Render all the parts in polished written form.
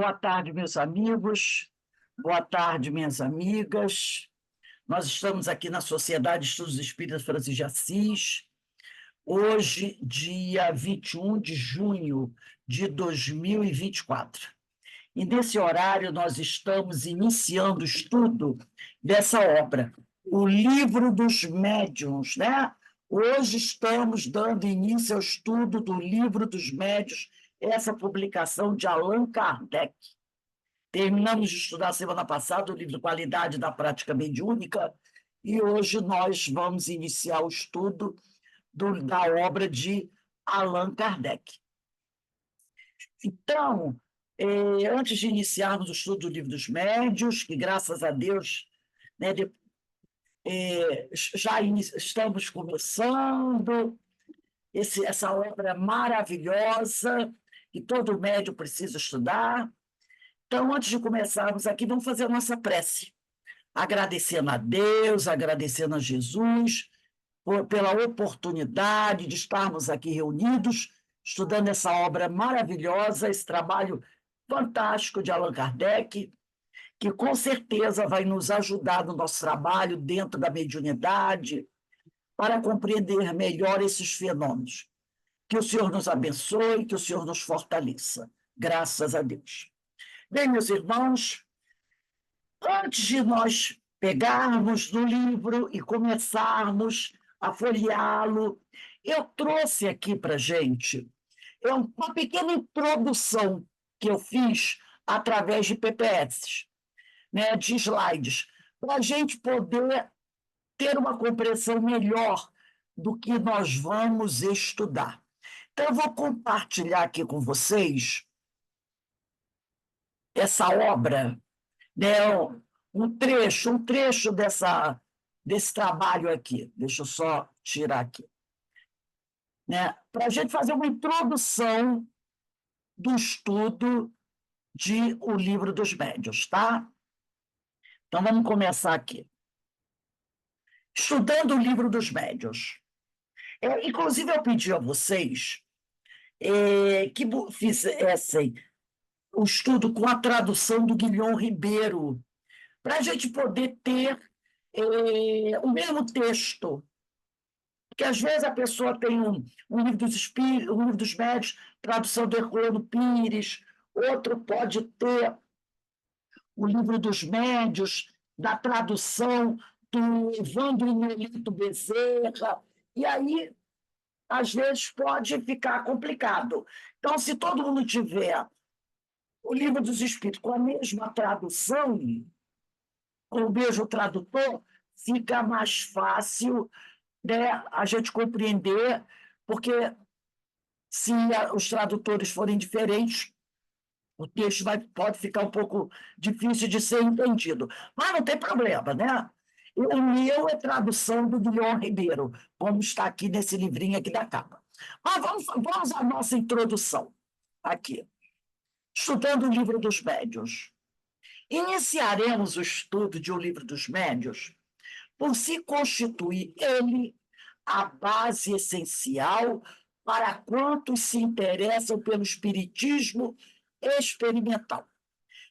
Boa tarde, meus amigos. Boa tarde, minhas amigas. Nós estamos aqui na Sociedade de Estudos Espíritas Francisco de Assis, hoje, dia 21 de junho de 2024. E nesse horário nós estamos iniciando o estudo dessa obra, O Livro dos Médiuns, né? Hoje estamos dando início ao estudo do Livro dos Médiuns, essa publicação de Allan Kardec. Terminamos de estudar semana passada o livro Qualidade da Prática Mediúnica e hoje nós vamos iniciar o estudo da obra de Allan Kardec. Então, antes de iniciarmos o estudo do Livro dos Médiuns, que graças a Deus, né, já estamos começando essa obra maravilhosa que todo médium precisa estudar. Então, antes de começarmos aqui, vamos fazer a nossa prece, agradecendo a Deus, agradecendo a Jesus pela oportunidade de estarmos aqui reunidos, estudando essa obra maravilhosa, esse trabalho fantástico de Allan Kardec, que com certeza vai nos ajudar no nosso trabalho dentro da mediunidade, para compreender melhor esses fenômenos. Que o Senhor nos abençoe, que o Senhor nos fortaleça. Graças a Deus. Bem, meus irmãos, antes de nós pegarmos no livro e começarmos a folheá-lo, eu trouxe aqui para a gente uma pequena introdução que eu fiz através de PPS, né, de slides, para a gente poder ter uma compreensão melhor do que nós vamos estudar. Então, eu vou compartilhar aqui com vocês essa obra, né, um trecho desse trabalho aqui. Deixa eu só tirar aqui. Né, para a gente fazer uma introdução do estudo de O Livro dos Médiuns, tá? Então, vamos começar aqui. Estudando o Livro dos Médiuns. Inclusive, eu pedi a vocês que fizessem o estudo com a tradução do Guilhom Ribeiro, para a gente poder ter o mesmo texto. Porque, às vezes, a pessoa tem um livro dos espíritos, um livro dos médiuns, tradução do Herculano Pires, outro pode ter o livro dos médiuns, da tradução do Evandro Melito Bezerra, e aí, às vezes, pode ficar complicado. Então, se todo mundo tiver o livro dos espíritos com a mesma tradução, com o mesmo tradutor, fica mais fácil, né, a gente compreender, porque se os tradutores forem diferentes, o texto pode ficar um pouco difícil de ser entendido. Mas não tem problema, né? O meu é tradução do Guilhom Ribeiro, como está aqui nesse livrinho aqui da capa. Mas vamos à nossa introdução aqui. Estudando o Livro dos Médiuns. Iniciaremos o estudo de O Livro dos Médiuns por se constituir ele a base essencial para quantos se interessam pelo espiritismo experimental,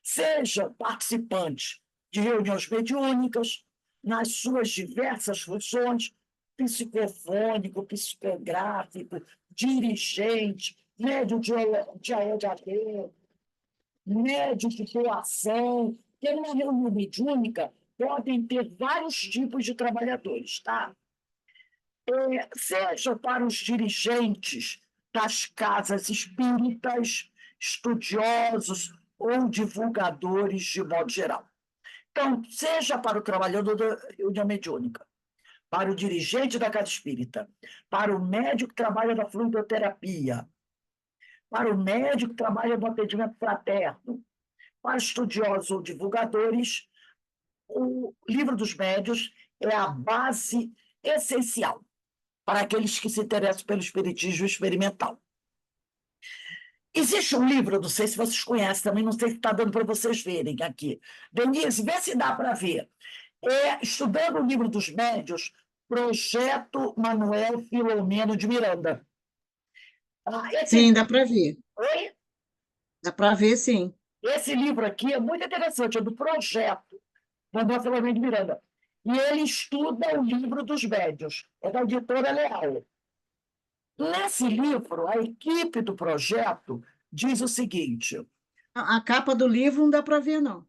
sejam participantes de reuniões mediúnicas, nas suas diversas funções, psicofônico, psicográfico, dirigente, médium de AED, médium de doação, porque numa reunião mediúnica podem ter vários tipos de trabalhadores, tá? Seja para os dirigentes das casas espíritas, estudiosos ou divulgadores de modo geral. Então, seja para o trabalhador da reunião mediúnica, para o dirigente da casa espírita, para o médico que trabalha na fluidoterapia, para o médico que trabalha no atendimento fraterno, para estudiosos ou divulgadores, o Livro dos Médiuns é a base essencial para aqueles que se interessam pelo espiritismo experimental. Existe um livro, não sei se vocês conhecem também, não sei se está dando para vocês verem aqui. Denise, vê se dá para ver. Estudando o Livro dos Médiuns, Projeto Manuel Filomeno de Miranda. Sim, dá para ver. Oi? Dá para ver, sim. esse livro aqui é muito interessante, é do projeto da Nossa Lorena de Miranda. E ele estuda o livro dos médiuns, é da editora Leal. Nesse livro, a equipe do projeto diz o seguinte: A capa do livro não dá para ver, não.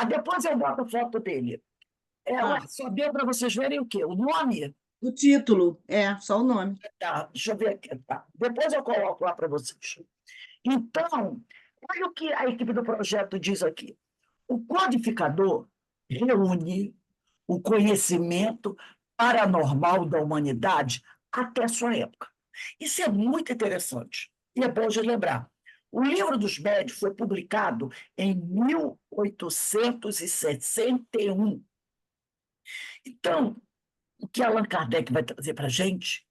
depois eu boto a foto dele. Ela Tá. só deu para vocês verem o quê? O nome? O título, só o nome. Tá, deixa eu ver aqui. Tá. Depois eu coloco lá para vocês. Então, olha o que a equipe do projeto diz aqui. O codificador reúne o conhecimento paranormal da humanidade até sua época. Isso é muito interessante e é bom de lembrar. O Livro dos Médiuns foi publicado em 1861. Então, o que Allan Kardec vai trazer para a gente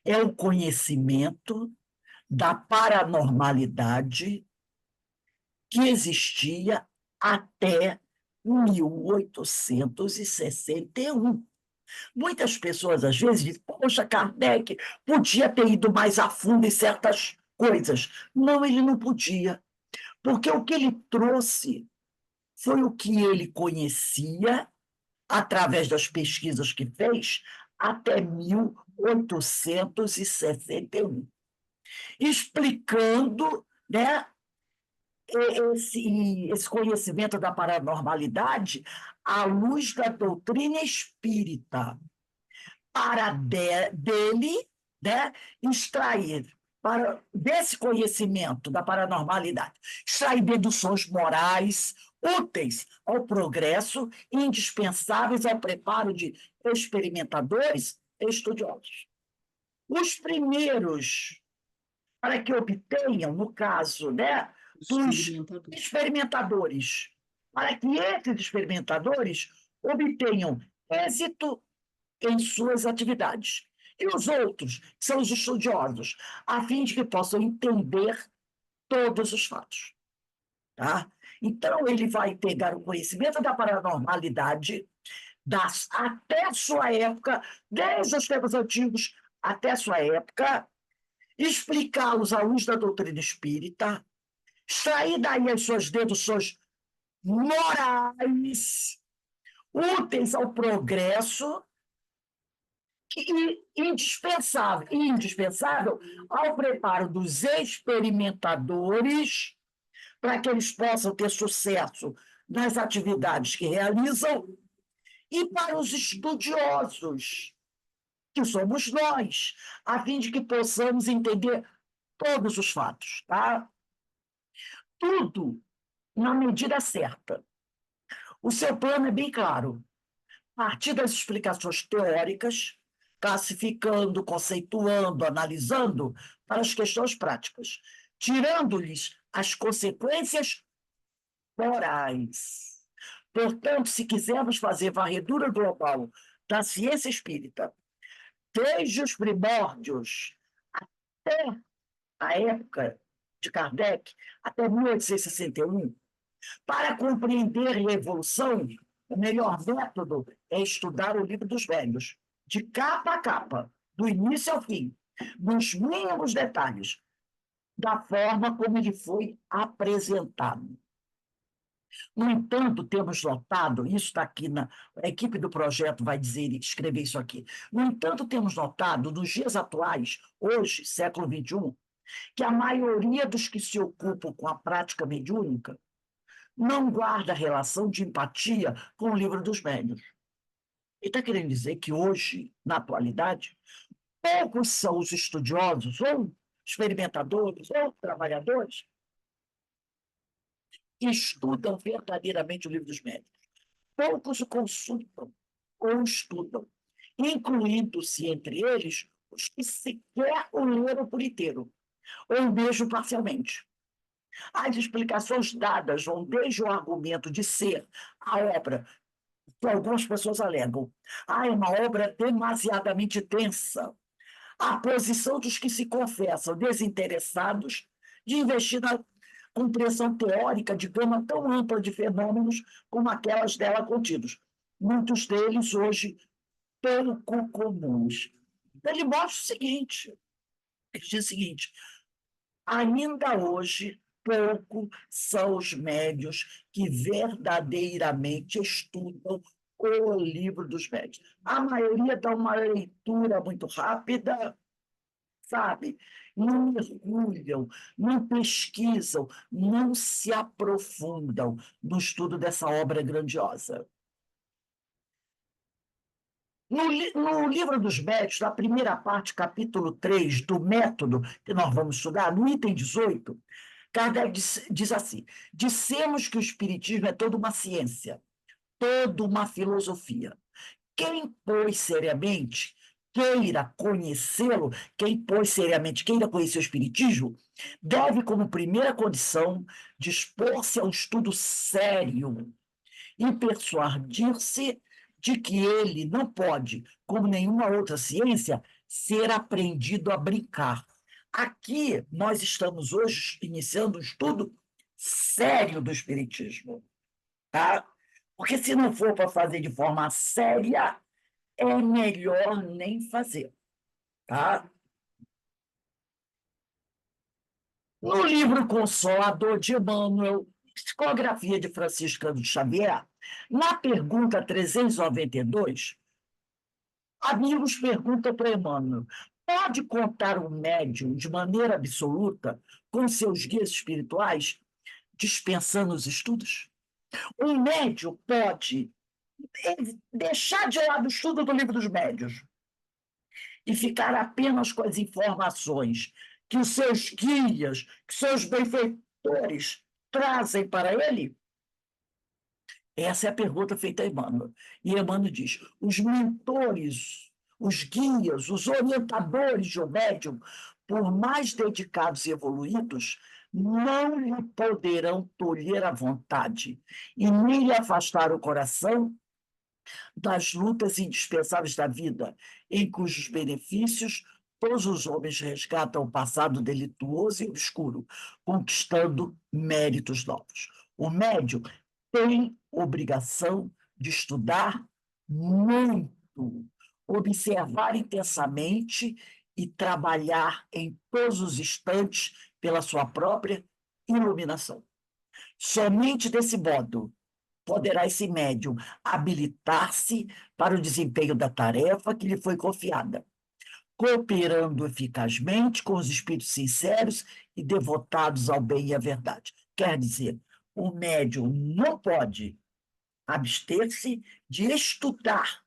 é o conhecimento da paranormalidade que existia até 1861. Muitas pessoas, às vezes, dizem, poxa, Kardec podia ter ido mais a fundo em certas coisas. Não, ele não podia, porque o que ele trouxe foi o que ele conhecia através das pesquisas que fez até 1861, explicando, né, esse conhecimento da paranormalidade à luz da doutrina espírita, para dele, né, extrair desse conhecimento da paranormalidade, extrair deduções morais úteis ao progresso e indispensáveis ao preparo de experimentadores e estudiosos. Os primeiros, para que obtenham, no caso, né, dos Experimentador. experimentadores, para que esses experimentadores obtenham êxito em suas atividades. E os outros, que são os estudiosos, a fim de que possam entender todos os fatos. Tá? Então, ele vai pegar o conhecimento da paranormalidade até sua época, desde os tempos antigos até sua época, explicá-los à luz da doutrina espírita, extrair daí as suas deduções morais úteis ao progresso e indispensável ao preparo dos experimentadores para que eles possam ter sucesso nas atividades que realizam e para os estudiosos, que somos nós, a fim de que possamos entender todos os fatos, tá? Tudo na medida certa. O seu plano é bem claro. A partir das explicações teóricas, classificando, conceituando, analisando para as questões práticas, tirando-lhes as consequências morais. Portanto, se quisermos fazer varredura global da ciência espírita, desde os primórdios até a época de Kardec, até 1861, para compreender a evolução, o melhor método é estudar o Livro dos Velhos, de capa a capa, do início ao fim, nos mínimos detalhes, da forma como ele foi apresentado. No entanto, temos notado, isso está aqui a equipe do projeto vai dizer e escrever isso aqui. No entanto, temos notado, nos dias atuais, hoje, século XXI, que a maioria dos que se ocupam com a prática mediúnica não guarda relação de empatia com o Livro dos Médiuns. Ele está querendo dizer que hoje, na atualidade, poucos são os estudiosos, ou experimentadores, ou trabalhadores, que estudam verdadeiramente o Livro dos Médiuns. Poucos o consultam ou estudam, incluindo-se entre eles os que sequer o leram por inteiro, ou mesmo parcialmente. As explicações dadas vão desde o argumento de ser a obra que algumas pessoas alegam. É uma obra demasiadamente densa. A posição dos que se confessam desinteressados de investir na compreensão teórica de gama tão ampla de fenômenos como aquelas dela contidos. Muitos deles hoje pouco comuns. Ele mostra o seguinte, ele diz o seguinte, ainda hoje pouco são os médiuns que verdadeiramente estudam o livro dos médiuns. A maioria dá uma leitura muito rápida, sabe? Não mergulham, não pesquisam, não se aprofundam no estudo dessa obra grandiosa. No livro dos médiuns, na primeira parte, capítulo 3, do método que nós vamos estudar, no item 18, Kardec diz assim: dissemos que o Espiritismo é toda uma ciência, toda uma filosofia. Quem, pois, seriamente queira conhecê-lo, quem, pois, seriamente queira conhecer o Espiritismo, deve, como primeira condição, dispor-se a um estudo sério e persuadir-se de que ele não pode, como nenhuma outra ciência, ser aprendido a brincar. Aqui nós estamos hoje iniciando um estudo sério do Espiritismo, tá? Porque se não for para fazer de forma séria, é melhor nem fazer, tá? No livro Consolador de Emmanuel, Psicografia de Franciscano de Xavier, na pergunta 392, Amigos pergunta para Emmanuel: pode contar o médium de maneira absoluta com seus guias espirituais, dispensando os estudos? Um médium pode deixar de lado o estudo do livro dos médiuns e ficar apenas com as informações que os seus guias, que seus benfeitores trazem para ele? Essa é a pergunta feita a Emmanuel. E Emmanuel diz: os mentores, os guias, os orientadores de um médium, por mais dedicados e evoluídos, não lhe poderão tolher a vontade e nem lhe afastar o coração das lutas indispensáveis da vida, em cujos benefícios todos os homens resgatam o passado delituoso e obscuro, conquistando méritos novos. O médium tem obrigação de estudar muito, observar intensamente e trabalhar em todos os instantes pela sua própria iluminação. Somente desse modo poderá esse médium habilitar-se para o desempenho da tarefa que lhe foi confiada, cooperando eficazmente com os espíritos sinceros e devotados ao bem e à verdade. Quer dizer, o médium não pode abster-se de estudar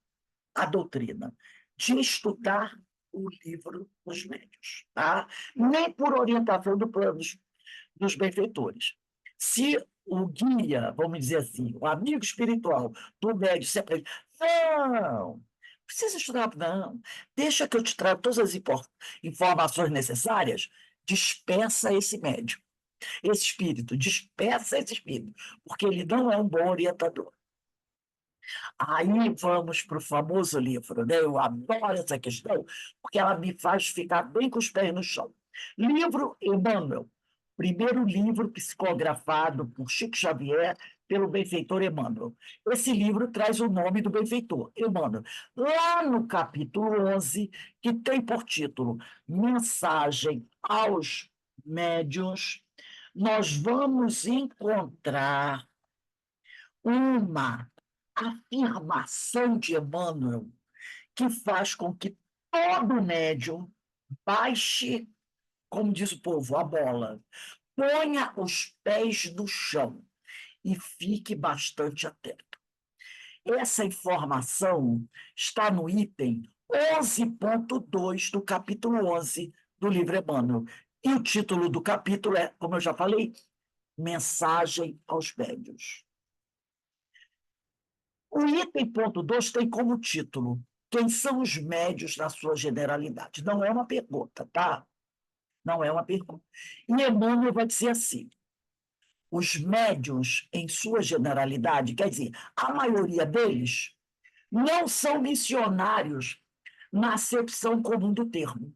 a doutrina, de estudar o livro dos médiuns, tá? Nem por orientação dos benfeitores. Se o guia, vamos dizer assim, o amigo espiritual do médium se apresenta, não precisa estudar, não. Deixa que eu te trago todas as informações necessárias, dispensa esse médium, esse espírito, dispensa esse espírito, porque ele não é um bom orientador. Aí vamos para o famoso livro, né? Eu adoro essa questão, porque ela me faz ficar bem com os pés no chão. Livro Emmanuel, primeiro livro psicografado por Chico Xavier, pelo benfeitor Emmanuel. Esse livro traz o nome do benfeitor, Emmanuel. Lá no capítulo 11, que tem por título Mensagem aos Médiuns, nós vamos encontrar uma afirmação de Emmanuel que faz com que todo médium baixe, como diz o povo, a bola, ponha os pés no chão e fique bastante atento. Essa informação está no item 11.2 do capítulo 11 do livro Emmanuel. E o título do capítulo é, como eu já falei, Mensagem aos Médiuns. O item ponto 2 tem como título Quem são os médios na sua generalidade? Não é uma pergunta, tá? Não é uma pergunta. E Emmanuel vai dizer assim: os médiuns, em sua generalidade, quer dizer, a maioria deles, não são missionários na acepção comum do termo.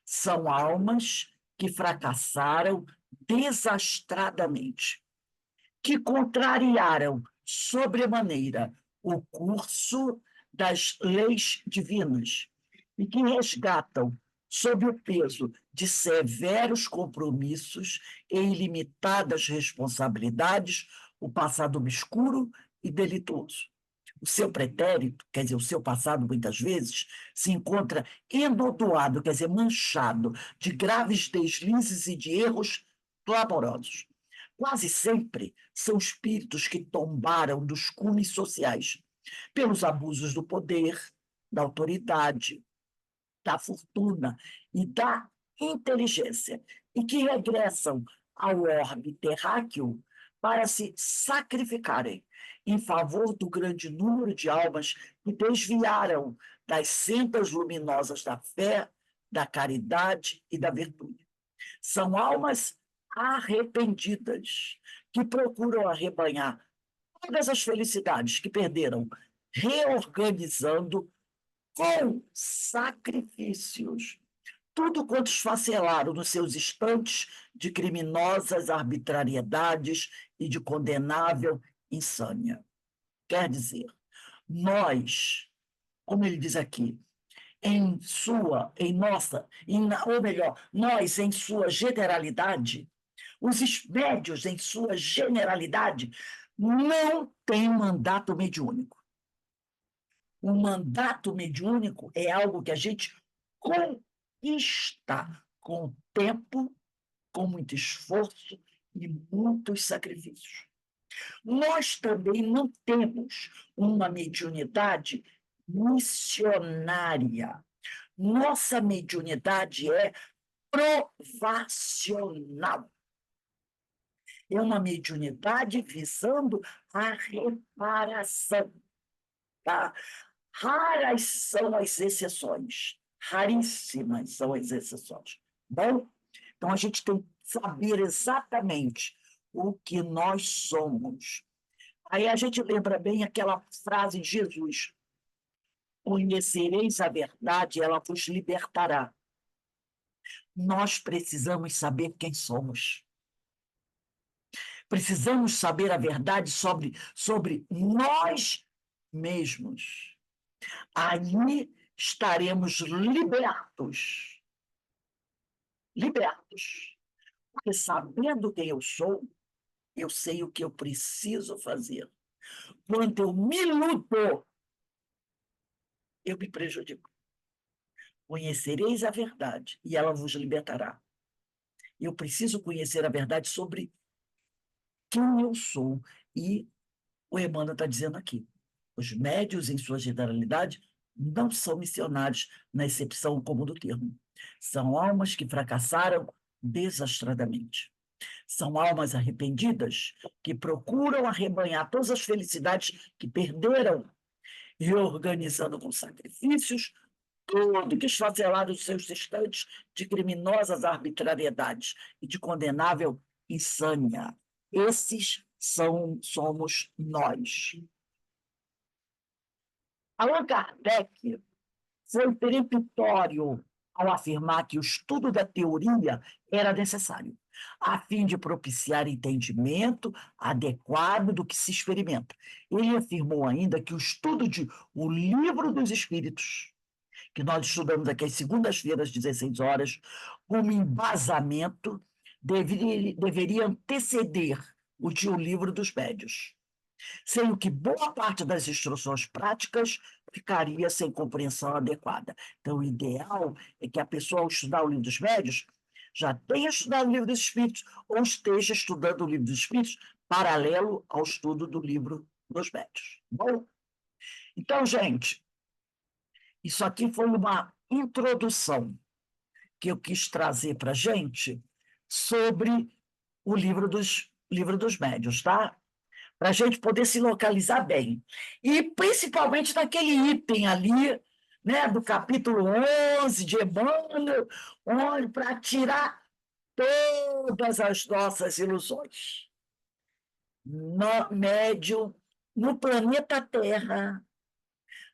São almas que fracassaram desastradamente, que contrariaram sobremaneira o curso das leis divinas e que resgatam sob o peso de severos compromissos e ilimitadas responsabilidades, o passado obscuro e delituoso. O seu pretérito, quer dizer, o seu passado, muitas vezes, se encontra enodoado, quer dizer, manchado de graves deslizes e de erros clamorosos. Quase sempre são espíritos que tombaram dos cumes sociais pelos abusos do poder, da autoridade, da fortuna e da inteligência, e que regressam ao orbe terráqueo para se sacrificarem em favor do grande número de almas que desviaram das sendas luminosas da fé, da caridade e da virtude. São almas arrependidas que procuram arrebanhar todas as felicidades que perderam, reorganizando com sacrifícios tudo quanto esfacelaram nos seus instantes de criminosas arbitrariedades e de condenável insânia. Quer dizer, nós, como ele diz aqui, ou melhor, nós, em sua generalidade, os médios, em sua generalidade, não têm mandato mediúnico. O mandato mediúnico é algo que a gente conquista com tempo, com muito esforço e muitos sacrifícios. Nós também não temos uma mediunidade missionária. Nossa mediunidade é provacional. É uma mediunidade visando a reparação. Tá? Raras são as exceções, raríssimas são as exceções. Bom, então a gente tem que saber exatamente o que nós somos. Aí a gente lembra bem aquela frase de Jesus: conhecereis a verdade, ela vos libertará. Nós precisamos saber quem somos. Precisamos saber a verdade sobre nós mesmos. Aí estaremos libertos. Libertos. Porque sabendo quem eu sou, eu sei o que eu preciso fazer. Quando eu me iludo, eu me prejudico. Conhecereis a verdade e ela vos libertará. Eu preciso conhecer a verdade sobre quem eu sou. E o Emmanuel está dizendo aqui: os médios, em sua generalidade, não são missionários na acepção comum do termo. São almas que fracassaram desastradamente. São almas arrependidas que procuram arrebanhar todas as felicidades que perderam, reorganizando com sacrifícios tudo que esfacelaram os seus instantes de criminosas arbitrariedades e de condenável insânia. Esses somos nós. Allan Kardec foi peremptório ao afirmar que o estudo da teoria era necessário, a fim de propiciar entendimento adequado do que se experimenta. Ele afirmou ainda que o estudo de O Livro dos Espíritos, que nós estudamos aqui às segundas-feiras, às 16 horas, como embasamento, deveria anteceder o de O Livro dos Médios, sem o que boa parte das instruções práticas ficaria sem compreensão adequada. Então, o ideal é que a pessoa, ao estudar o Livro dos Médios, já tenha estudado o Livro dos Espíritos ou esteja estudando o Livro dos Espíritos paralelo ao estudo do Livro dos Médios. Bom, então, gente, isso aqui foi uma introdução que eu quis trazer para a gente sobre o livro dos Médios, tá? Para a gente poder se localizar bem. E principalmente naquele item ali, né, do capítulo 11 de Emmanuel, onde para tirar todas as nossas ilusões. Médium, no planeta Terra,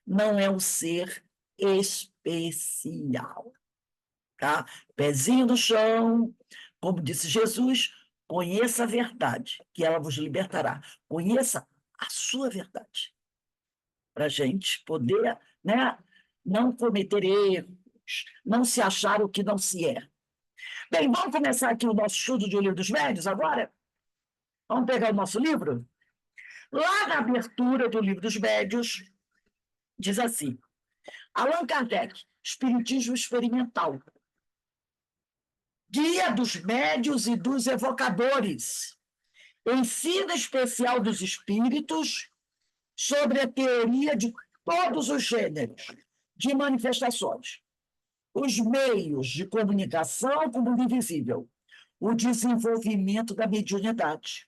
não é um ser especial. Tá? Pezinho no chão, como disse Jesus, conheça a verdade, que ela vos libertará. Conheça a sua verdade, para a gente poder, né, não cometer erro, não se achar o que não se é. Bem, vamos começar aqui o nosso estudo de O Livro dos Médiuns agora? Vamos pegar o nosso livro? Lá na abertura do Livro dos Médiuns, diz assim: Allan Kardec, Espiritismo Experimental, Guia dos Médiuns e dos Evocadores, Ensino Especial dos Espíritos sobre a teoria de todos os gêneros de manifestações, os meios de comunicação com o mundo invisível, o desenvolvimento da mediunidade,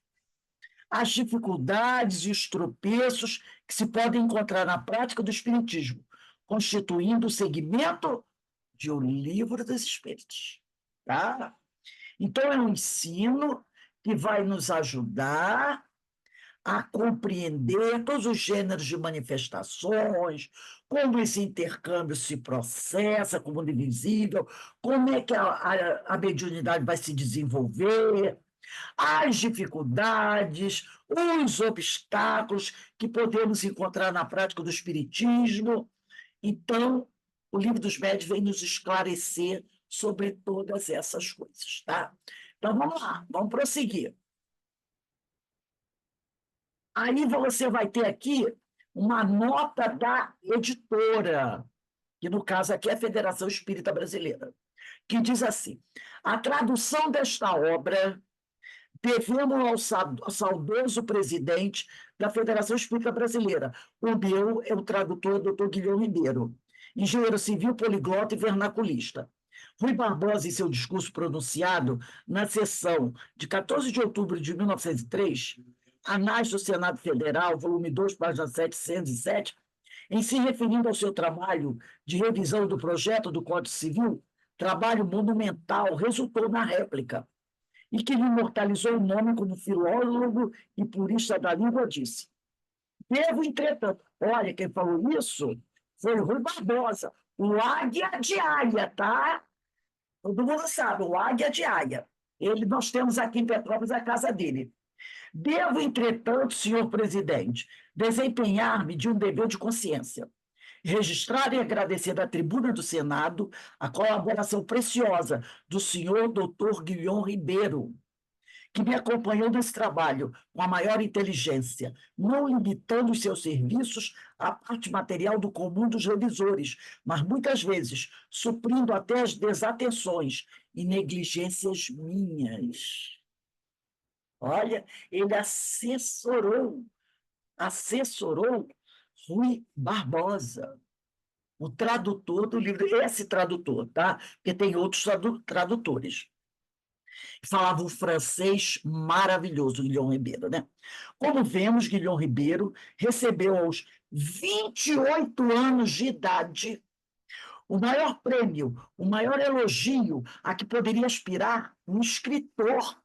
as dificuldades e os tropeços que se podem encontrar na prática do espiritismo, constituindo o segmento de O Livro dos Espíritos. Tá? Então, é um ensino que vai nos ajudar a compreender todos os gêneros de manifestações, como esse intercâmbio se processa com o mundo invisível, como é que a mediunidade vai se desenvolver, as dificuldades, os obstáculos que podemos encontrar na prática do espiritismo. Então, o Livro dos Médiuns vem nos esclarecer sobre todas essas coisas, tá? Então, vamos lá, vamos prosseguir. Aí você vai ter aqui uma nota da editora, que no caso aqui é a Federação Espírita Brasileira, que diz assim: a tradução desta obra devemos ao saudoso presidente da Federação Espírita Brasileira. O meu é o tradutor, doutor Guilherme Ribeiro, engenheiro civil, poliglota e vernaculista. Rui Barbosa, em seu discurso pronunciado na sessão de 14 de outubro de 1903, Anais do Senado Federal, volume 2, página 707, em se referindo ao seu trabalho de revisão do projeto do Código Civil, trabalho monumental, resultou na réplica, e que lhe imortalizou o nome como filólogo e purista da língua, disse: devo, entretanto, olha, quem falou isso foi o Rui Barbosa, o Águia de Aia, tá? Todo mundo sabe, o Águia de Aia. Nós temos aqui em Petrópolis a casa dele. Devo, entretanto, senhor presidente, desempenhar-me de um dever de consciência, registrar e agradecer da tribuna do Senado a colaboração preciosa do senhor doutor Guilherme Ribeiro, que me acompanhou nesse trabalho com a maior inteligência, não limitando os seus serviços à parte material do comum dos revisores, mas muitas vezes suprindo até as desatenções e negligências minhas. Olha, ele assessorou Rui Barbosa, o tradutor do livro, esse tradutor, tá? Porque tem outros tradutores. Falava um francês maravilhoso, Guilherme Ribeiro, né? Como vemos, Guilherme Ribeiro recebeu aos 28 anos de idade o maior prêmio, o maior elogio a que poderia aspirar um escritor.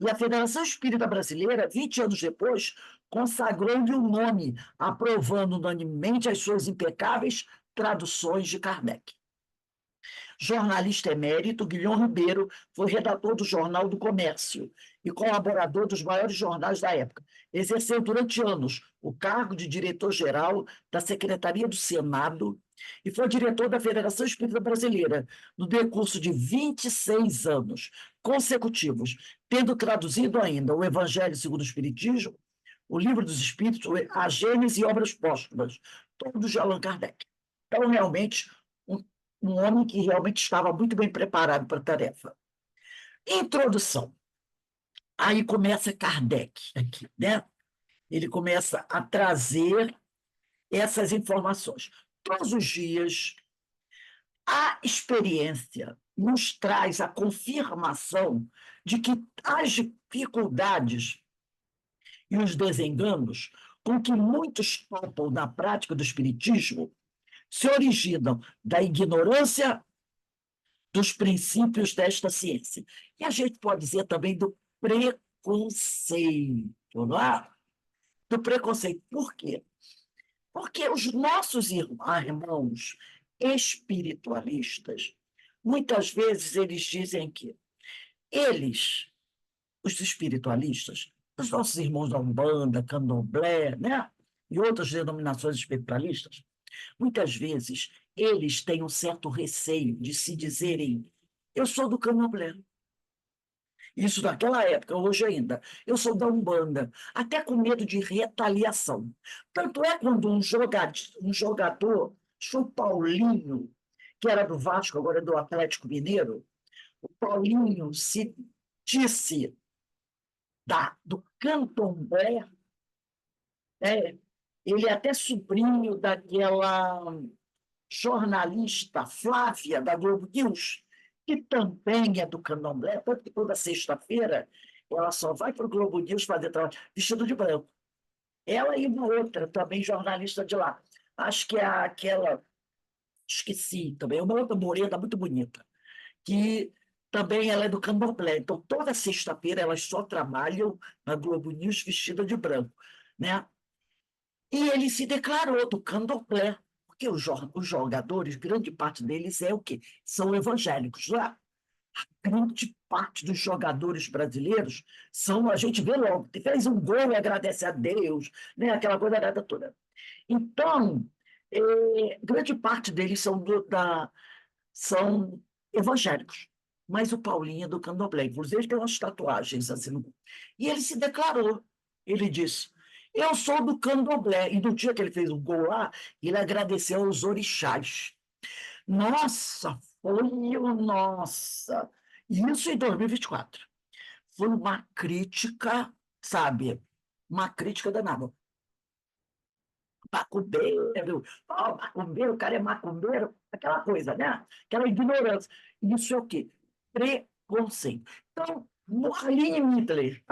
E a Federação Espírita Brasileira, 20 anos depois, consagrou-lhe o nome, aprovando unanimemente as suas impecáveis traduções de Kardec. Jornalista emérito, Guilherme Ribeiro foi redator do Jornal do Comércio e colaborador dos maiores jornais da época. Exerceu durante anos o cargo de diretor-geral da Secretaria do Senado e foi diretor da Federação Espírita Brasileira no decurso de 26 anos consecutivos, tendo traduzido ainda o Evangelho segundo o Espiritismo, o Livro dos Espíritos, a Gênese e obras póstumas, todos de Allan Kardec. Então, realmente, um homem que realmente estava muito bem preparado para a tarefa. Introdução. Aí começa Kardec aqui, né? Ele começa a trazer essas informações. Todos os dias, a experiência nos traz a confirmação de que as dificuldades e os desenganos com que muitos topam na prática do espiritismo se originam da ignorância dos princípios desta ciência. E a gente pode dizer também do preconceito, não é? Do preconceito. Por quê? Porque os nossos irmãos espiritualistas, muitas vezes eles dizem que eles, os espiritualistas, os nossos irmãos da Umbanda, Candomblé, né? E outras denominações espiritualistas, muitas vezes eles têm um certo receio de se dizerem: eu sou do Candomblé. Isso naquela época, hoje ainda. Eu sou da Umbanda, até com medo de retaliação. Tanto é quando um jogador, acho que o Paulinho, que era do Vasco, agora é do Atlético Mineiro, o Paulinho se disse do Candomblé, né? Ele é até sobrinho daquela jornalista Flávia, da Globo News, que também é do Candomblé, tanto que toda sexta-feira ela só vai para o Globo News fazer trabalho vestido de branco. Ela e uma outra, também jornalista de lá. Acho que é aquela, esqueci também, uma outra morena muito bonita, que também ela é do Candomblé. Então, toda sexta-feira elas só trabalham na Globo News vestida de branco, né? E ele se declarou do Candomblé, porque os jogadores, grande parte deles é o quê? São evangélicos. Lá, grande parte dos jogadores brasileiros são, a gente vê logo, que fez um gol e agradece a Deus, né? Aquela coisa toda. Então, grande parte deles são evangélicos. Mas o Paulinho é do Candomblé. Inclusive, ele tem umas tatuagens assim. E ele se declarou. Ele disse: eu sou do Candomblé. E no dia que ele fez o gol lá, ele agradeceu aos orixás. Nossa, nossa. Isso em 2024. Foi uma crítica, sabe? Uma crítica danada. Macumbeiro, macumbeiro, o cara é macumbeiro, aquela coisa, né? Aquela ignorância. Isso é o quê? Preconceito. Então, a Aline Midler,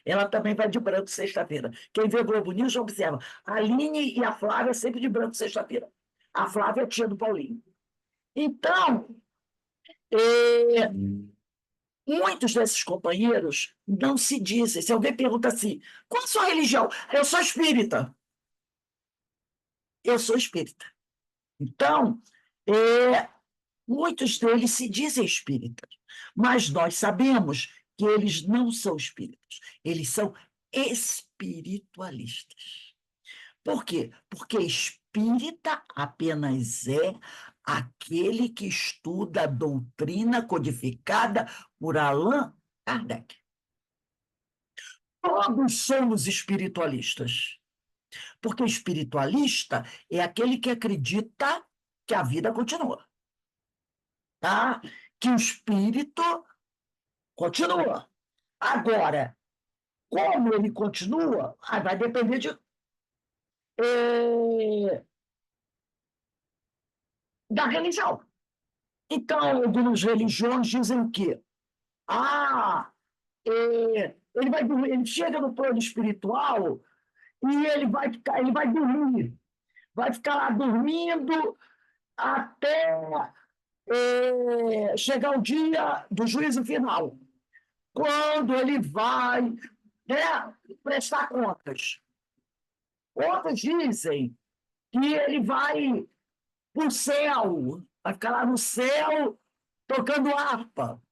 ela também vai de branco sexta-feira. Quem vê o Globo News já observa. A Aline e a Flávia sempre de branco sexta-feira. A Flávia é tia do Paulinho. Então, é, muitos desses companheiros não se dizem. Se alguém pergunta assim, qual a sua religião? Eu sou espírita. Eu sou espírita. Então, muitos deles se dizem espíritas, mas nós sabemos que eles não são espíritas, eles são espiritualistas. Por quê? Porque espírita apenas é aquele que estuda a doutrina codificada por Allan Kardec. Todos somos espiritualistas, porque espiritualista é aquele que acredita que a vida continua. Tá? Que o espírito continua. Agora, como ele continua, vai depender eh, da religião. Então, algumas religiões dizem que ele vai dormir, ele chega no plano espiritual e ele vai dormir, vai ficar lá dormindo até chegar o dia do juízo final, quando ele vai, né, prestar contas. Outros dizem que ele vai para o céu, vai ficar lá no céu tocando harpa.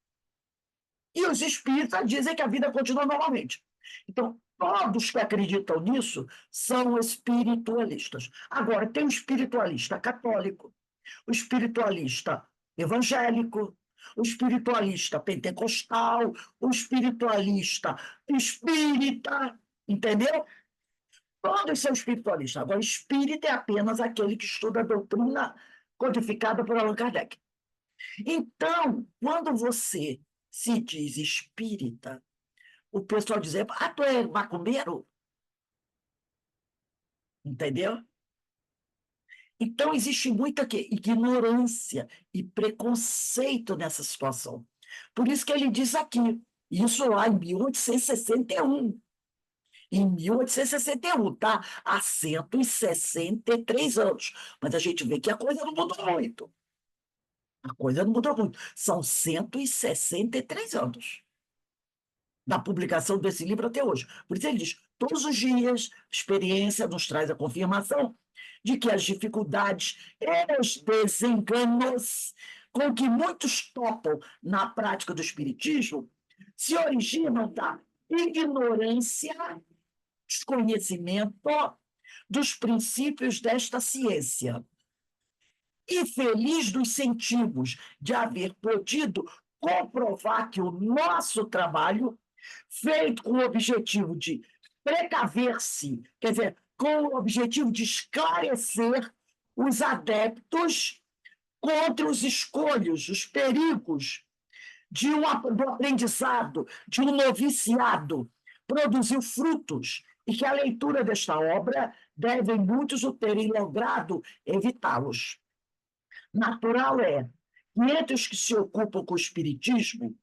E os espíritas dizem que a vida continua normalmente. Então, todos que acreditam nisso são espiritualistas. Agora, tem o espiritualista católico, o espiritualista evangélico, o espiritualista pentecostal, o espiritualista espírita, entendeu? Todos são espiritualistas. Agora, espírita é apenas aquele que estuda a doutrina codificada por Allan Kardec. Então, quando você se diz espírita, o pessoal diz: tu é macumbeiro? Entendeu? Então, existe muita ignorância e preconceito nessa situação. Por isso que ele diz aqui, isso lá em 1861. Em 1861, tá? Há 163 anos. Mas a gente vê que a coisa não mudou muito. A coisa não mudou muito. São 163 anos da publicação desse livro até hoje. Por isso ele diz: todos os dias, a experiência nos traz a confirmação de que as dificuldades e os desenganos com que muitos topam na prática do espiritismo se originam da ignorância, desconhecimento dos princípios desta ciência. e feliz nos sentimos de haver podido comprovar que o nosso trabalho, feito com o objetivo de precaver-se, quer dizer, com o objetivo de esclarecer os adeptos contra os escolhos, os perigos do aprendizado, de um noviciado, produziu frutos, e que a leitura desta obra devem muitos o terem logrado evitá-los. Natural é que entre os que se ocupam com o espiritismo,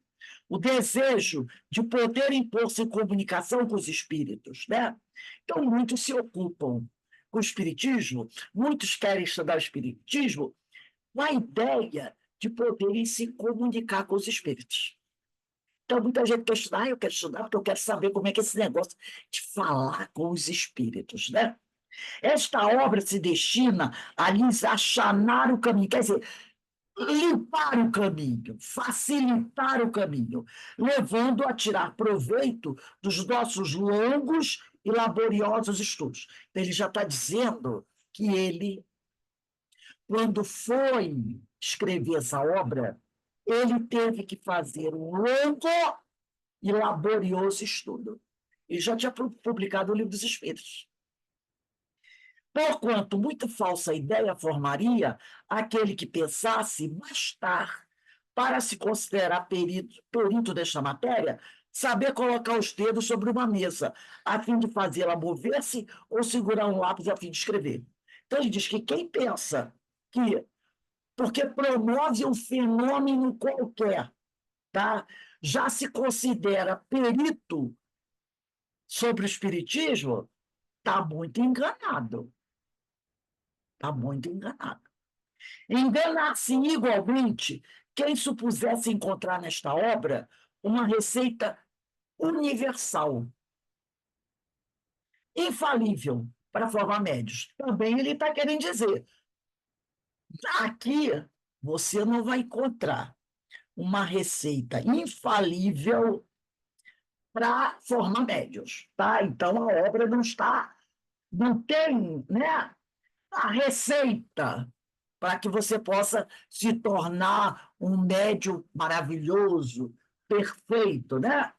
o desejo de poder impor-se em comunicação com os espíritos, né? Então, muitos se ocupam com o espiritismo, muitos querem estudar o espiritismo com a ideia de poderem se comunicar com os espíritos. Então, muita gente quer estudar, eu quero estudar porque eu quero saber como é que é esse negócio de falar com os espíritos, né? Esta obra se destina a lhes achanar o caminho, quer dizer, limpar o caminho, facilitar o caminho, levando a tirar proveito dos nossos longos e laboriosos estudos. Então, ele já está dizendo que ele, quando foi escrever essa obra, ele teve que fazer um longo e laborioso estudo. Ele já tinha publicado o Livro dos Espíritos. Porquanto muita falsa ideia formaria aquele que pensasse bastar para se considerar perito desta matéria, saber colocar os dedos sobre uma mesa, a fim de fazê-la mover-se ou segurar um lápis a fim de escrever. Então, ele diz que quem pensa que, porque promove um fenômeno qualquer, tá? Já se considera perito sobre o espiritismo, está muito enganado. Está muito enganado. Enganar-se igualmente quem supusesse encontrar nesta obra uma receita universal, infalível para formar médios. Também ele está querendo dizer, aqui você não vai encontrar uma receita infalível para formar médios, tá? Então a obra não tem, né, a receita para que você possa se tornar um médium maravilhoso, perfeito, né?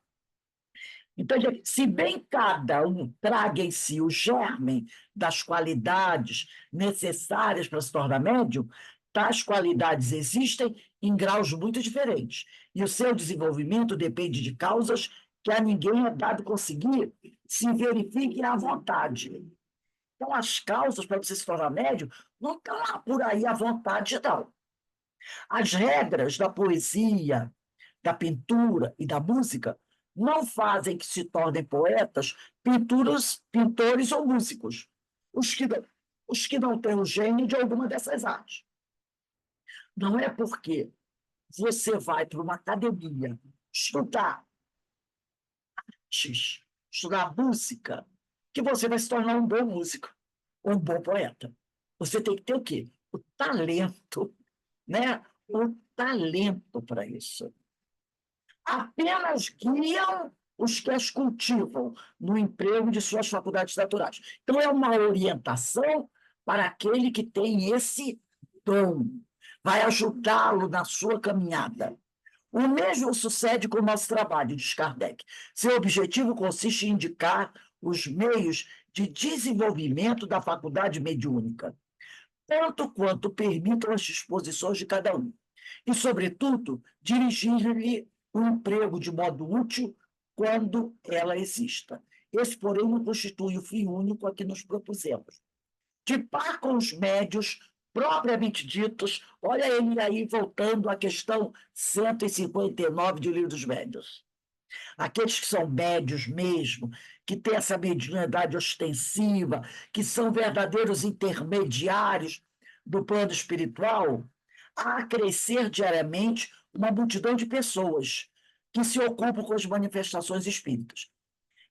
Então, se bem cada um traga em si o germe das qualidades necessárias para se tornar médium, tais qualidades existem em graus muito diferentes, e o seu desenvolvimento depende de causas que a ninguém é dado conseguir se verifiquem à vontade. Então, as causas para você se tornar médium não estão lá por aí à vontade, não. As regras da poesia, da pintura e da música não fazem que se tornem poetas, pintores ou músicos, os que não têm o gênio de alguma dessas artes. Não é porque você vai para uma academia estudar artes, estudar música, que você vai se tornar um bom músico, ou um bom poeta. Você tem que ter o quê? O talento, né? O talento para isso. Apenas guiam os que as cultivam no emprego de suas faculdades naturais. Então, é uma orientação para aquele que tem esse dom, vai ajudá-lo na sua caminhada. O mesmo sucede com o nosso trabalho, diz Kardec. Seu objetivo consiste em indicar os meios de desenvolvimento da faculdade mediúnica, tanto quanto permitam as disposições de cada um. E, sobretudo, dirigir-lhe o emprego de modo útil quando ela exista. Esse, porém, não constitui o fim único a que nos propusemos. De par com os médios propriamente ditos, olha ele aí voltando à questão 159 de O Livro dos Médios. Aqueles que são médios mesmo, que têm essa mediunidade ostensiva, que são verdadeiros intermediários do plano espiritual, há a crescer diariamente uma multidão de pessoas que se ocupam com as manifestações espíritas,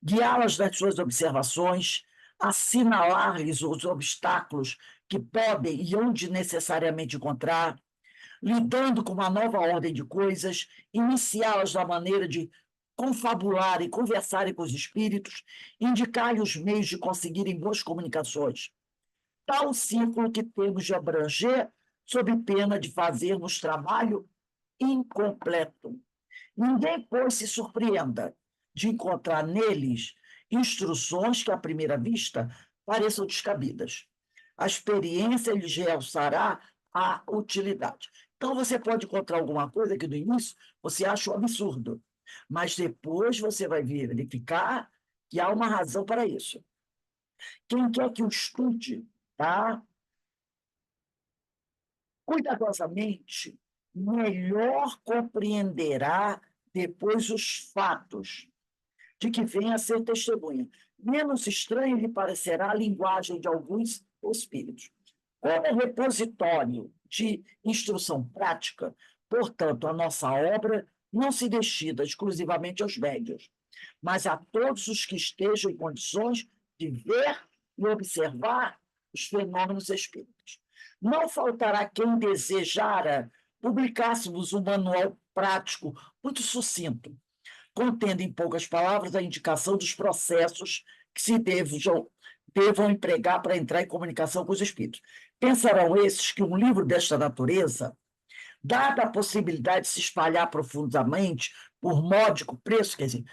guiá-las nas suas observações, assinalar-lhes os obstáculos que podem e onde necessariamente encontrar, lidando com uma nova ordem de coisas, iniciá-las da maneira de confabularem, conversarem com os espíritos, indicar-lhes os meios de conseguirem boas comunicações. Tal círculo que temos de abranger sob pena de fazermos trabalho incompleto. Ninguém, pois, se surpreenda de encontrar neles instruções que, à primeira vista, pareçam descabidas. A experiência lhes realçará a utilidade. Então, você pode encontrar alguma coisa que, no início, você acha um absurdo, mas depois você vai verificar que há uma razão para isso. Quem quer que o estude, tá? Cuidadosamente, melhor compreenderá depois os fatos de que vem a ser testemunha. Menos estranha lhe parecerá a linguagem de alguns espíritos. Como repositório de instrução prática, portanto, a nossa obra não se destina exclusivamente aos médios, mas a todos os que estejam em condições de ver e observar os fenômenos espíritas. Não faltará quem desejara publicássemos um manual prático muito sucinto, contendo em poucas palavras a indicação dos processos que se devam empregar para entrar em comunicação com os espíritos. Pensarão esses que um livro desta natureza, dada a possibilidade de se espalhar profundamente por módico preço, quer dizer,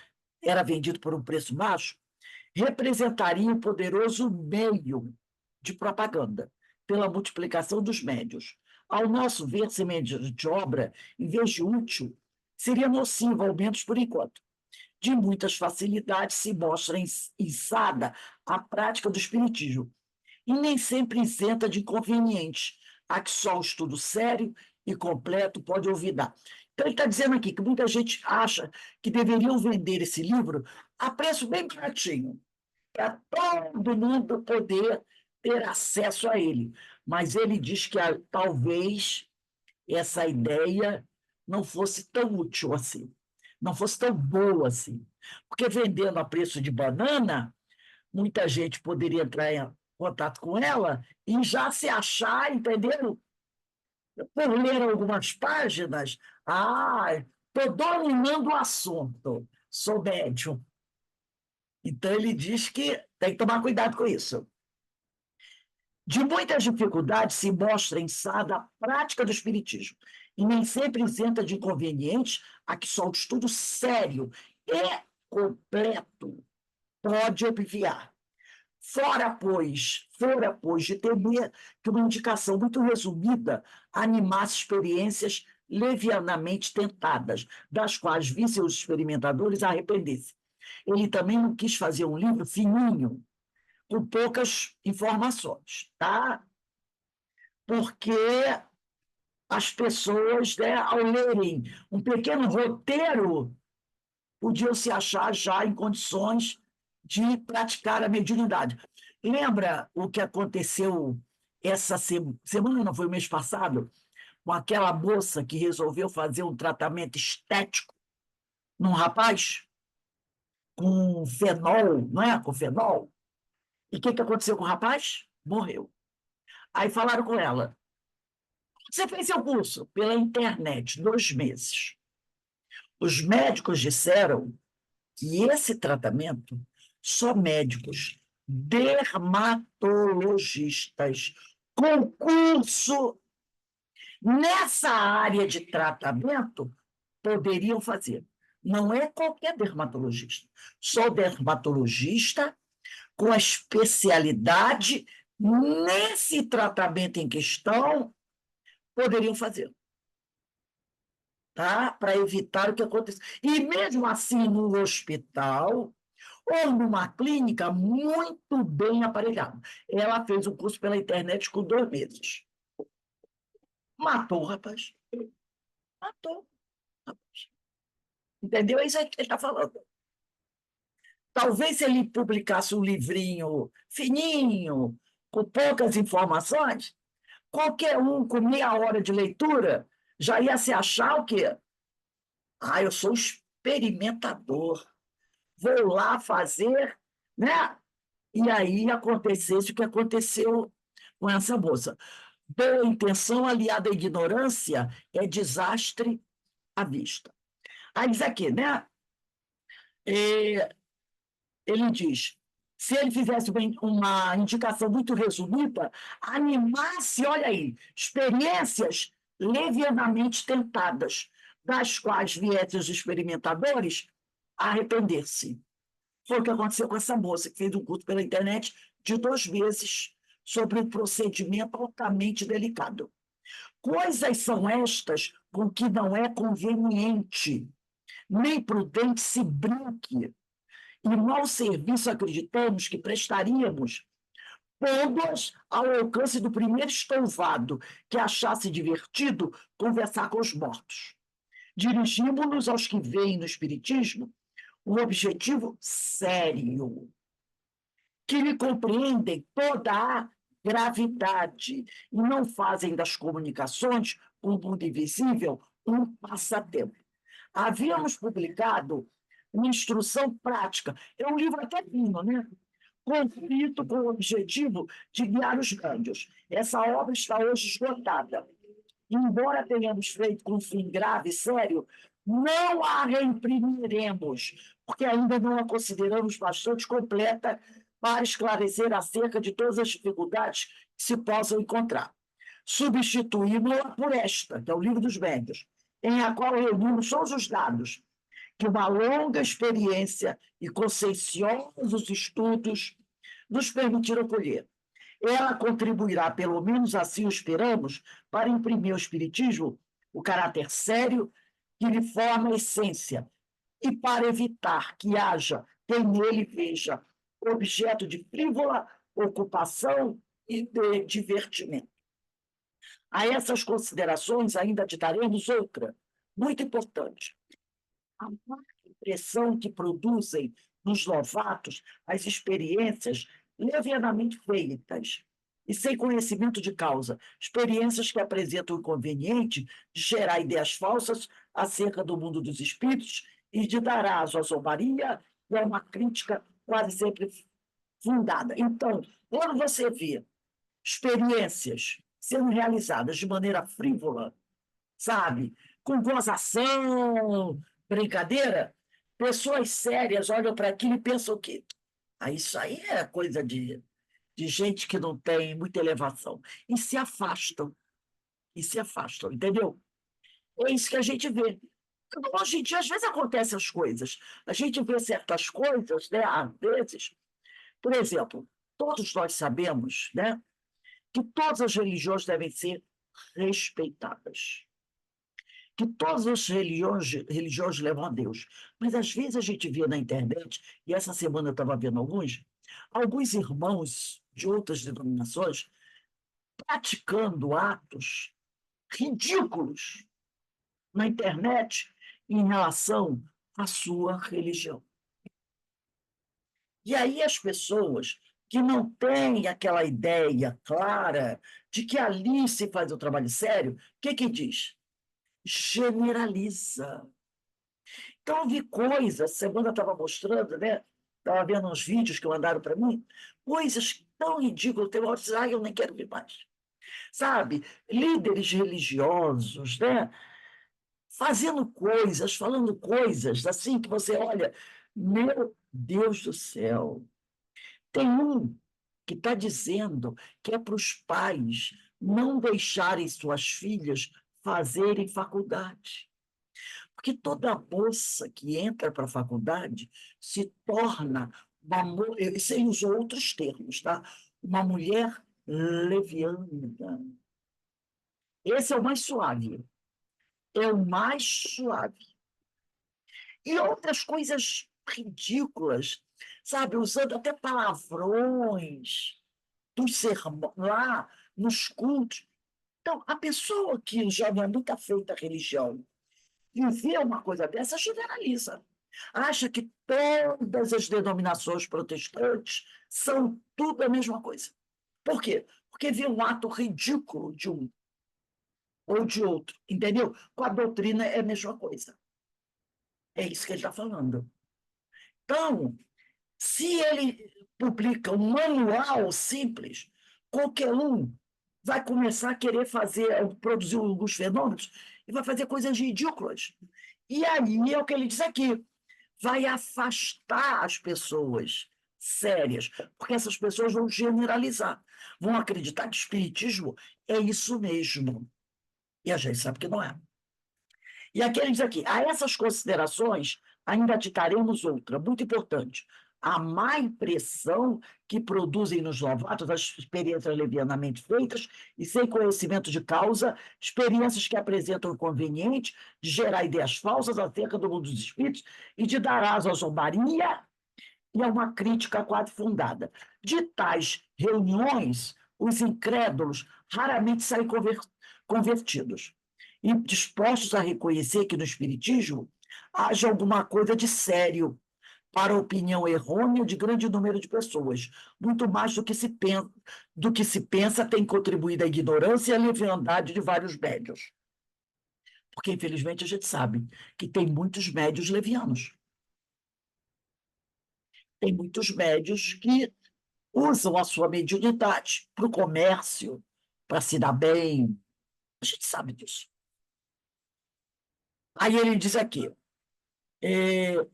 era vendido por um preço baixo, representaria um poderoso meio de propaganda, pela multiplicação dos médios. Ao nosso ver, semelhante obra, em vez de útil, seria nociva, ao menos por enquanto. De muitas facilidades se mostra içada a prática do espiritismo, e nem sempre isenta de inconvenientes, a que só o estudo sério e completo pode olvidar. Então, ele está dizendo aqui que muita gente acha que deveriam vender esse livro a preço bem baratinho, para todo mundo poder ter acesso a ele. Mas ele diz que talvez essa ideia não fosse tão útil assim, não fosse tão boa assim. Porque vendendo a preço de banana, muita gente poderia entrar em contato com ela e já se achar, entendeu? Por ler algumas páginas, estou dominando o assunto, sou médium. Então, ele diz que tem que tomar cuidado com isso. De muitas dificuldades se mostra ensada a prática do espiritismo, e nem sempre isenta de inconvenientes a que só o estudo sério e completo pode obviar. Fora, pois, de temer que uma indicação muito resumida animasse experiências levianamente tentadas, das quais vissem os experimentadores arrepender-se. Ele também não quis fazer um livro fininho, com poucas informações, tá? Porque as pessoas, né, ao lerem um pequeno roteiro, podiam se achar já em condições de praticar a mediunidade. Lembra o que aconteceu essa semana, não foi o mês passado, com aquela moça que resolveu fazer um tratamento estético num rapaz com fenol, não é? Com fenol. E o que aconteceu com o rapaz? Morreu. Aí falaram com ela: você fez seu curso pela internet, 2 meses. Os médicos disseram que esse tratamento, só médicos dermatologistas com curso nessa área de tratamento poderiam fazer. Não é qualquer dermatologista, só dermatologista com a especialidade nesse tratamento em questão poderiam fazer, tá? Para evitar o que aconteceu. E mesmo assim, no hospital ou numa clínica muito bem aparelhada. Ela fez o curso pela internet com 2 meses. Matou o rapaz. Matou. Entendeu? É isso aí que ele está falando. Talvez se ele publicasse um livrinho fininho, com poucas informações, qualquer um com meia hora de leitura já ia se achar o quê? Eu sou experimentador, vou lá fazer, né? E aí acontecesse o que aconteceu com essa moça. Boa intenção aliada à ignorância é desastre à vista. Aí diz aqui, né? Ele diz: se ele fizesse uma indicação muito resumida, animasse, olha aí, experiências levianamente tentadas, das quais viessem os experimentadores a arrepender-se. Foi o que aconteceu com essa moça, que fez um curso pela internet de 2 meses sobre um procedimento altamente delicado. Coisas são estas com que não é conveniente, nem prudente se brinque, e mau serviço acreditamos que prestaríamos, pondo-as ao alcance do primeiro estouvado que achasse divertido conversar com os mortos. Dirigimos-nos aos que veem no Espiritismo um objetivo sério, que lhe compreendem toda a gravidade e não fazem das comunicações com o mundo invisível um passatempo. Havíamos publicado uma instrução prática, é um livro até fino, né? Conflito com o objetivo de guiar os grandes. Essa obra está hoje esgotada. Embora tenhamos feito com um fim grave e sério, não a reimprimiremos, porque ainda não a consideramos bastante completa para esclarecer acerca de todas as dificuldades que se possam encontrar. Substituímos-la por esta, que é o Livro dos Médiuns, em a qual reunimos todos os dados que uma longa experiência e conscienciosos estudos nos permitiram colher. Ela contribuirá, pelo menos assim o esperamos, para imprimir ao Espiritismo o caráter sério que lhe forma a essência e para evitar que haja quem nele veja objeto de frívola ocupação e de divertimento. A essas considerações ainda aditaremos outra, muito importante. A impressão que produzem nos novatos as experiências levianamente feitas e sem conhecimento de causa, experiências que apresentam o inconveniente de gerar ideias falsas acerca do mundo dos espíritos e de dar aso à zombaria e a uma crítica quase sempre fundada. Então, quando você vê experiências sendo realizadas de maneira frívola, sabe, com gozação, brincadeira, pessoas sérias olham para aquilo e pensam que isso aí é coisa de gente que não tem muita elevação. E se afastam, entendeu? É isso que a gente vê. Hoje em dia, às vezes, acontecem as coisas. A gente vê certas coisas, né? Às vezes, por exemplo, todos nós sabemos, né, que todas as religiões devem ser respeitadas, que todas as religiões levam a Deus. Mas às vezes a gente vê na internet, e essa semana eu estava vendo alguns irmãos de outras denominações praticando atos ridículos na internet em relação à sua religião. E aí as pessoas que não têm aquela ideia clara de que ali se faz o trabalho sério, o que diz? Generaliza. Então, eu vi coisas, semana estava mostrando, né? Estava vendo uns vídeos que mandaram para mim, coisas tão ridículas, tem hora que eu nem quero ver mais. Sabe? Líderes religiosos, né? Fazendo coisas, falando coisas assim que você olha, meu Deus do céu. Tem um que está dizendo que é para os pais não deixarem suas filhas fazerem faculdade. Porque toda moça que entra para a faculdade se torna sem os outros termos, tá? Uma mulher leviana. Esse é o mais suave. É o mais suave. E outras coisas ridículas, sabe? Usando até palavrões dos sermões lá nos cultos. Então, a pessoa que já não é muito afeita à religião e vê uma coisa dessa, generaliza. Acha que todas as denominações protestantes são tudo a mesma coisa. Por quê? Porque vê um ato ridículo de um ou de outro, entendeu? Com a doutrina é a mesma coisa. É isso que ele está falando. Então, se ele publica um manual simples, qualquer um vai começar a querer produzir alguns fenômenos e vai fazer coisas ridículas. E aí é o que ele diz aqui, vai afastar as pessoas, sérias, porque essas pessoas vão generalizar, vão acreditar que espiritismo é isso mesmo. E a gente sabe que não é. E aqui ele diz aqui, a essas considerações ainda aditaremos outra, muito importante. A má impressão que produzem nos novatos as experiências levianamente feitas e sem conhecimento de causa, experiências que apresentam o conveniente de gerar ideias falsas acerca do mundo dos espíritos e de dar asa à zombaria e a uma crítica quase fundada. De tais reuniões, os incrédulos raramente saem convertidos e dispostos a reconhecer que no Espiritismo haja alguma coisa de sério para a opinião errônea de grande número de pessoas, muito mais do que se pensa tem contribuído a ignorância e a leviandade de vários médios. Porque, infelizmente, a gente sabe que tem muitos médios levianos. Tem muitos médios que usam a sua mediunidade para o comércio, para se dar bem. A gente sabe disso. Aí ele diz aqui,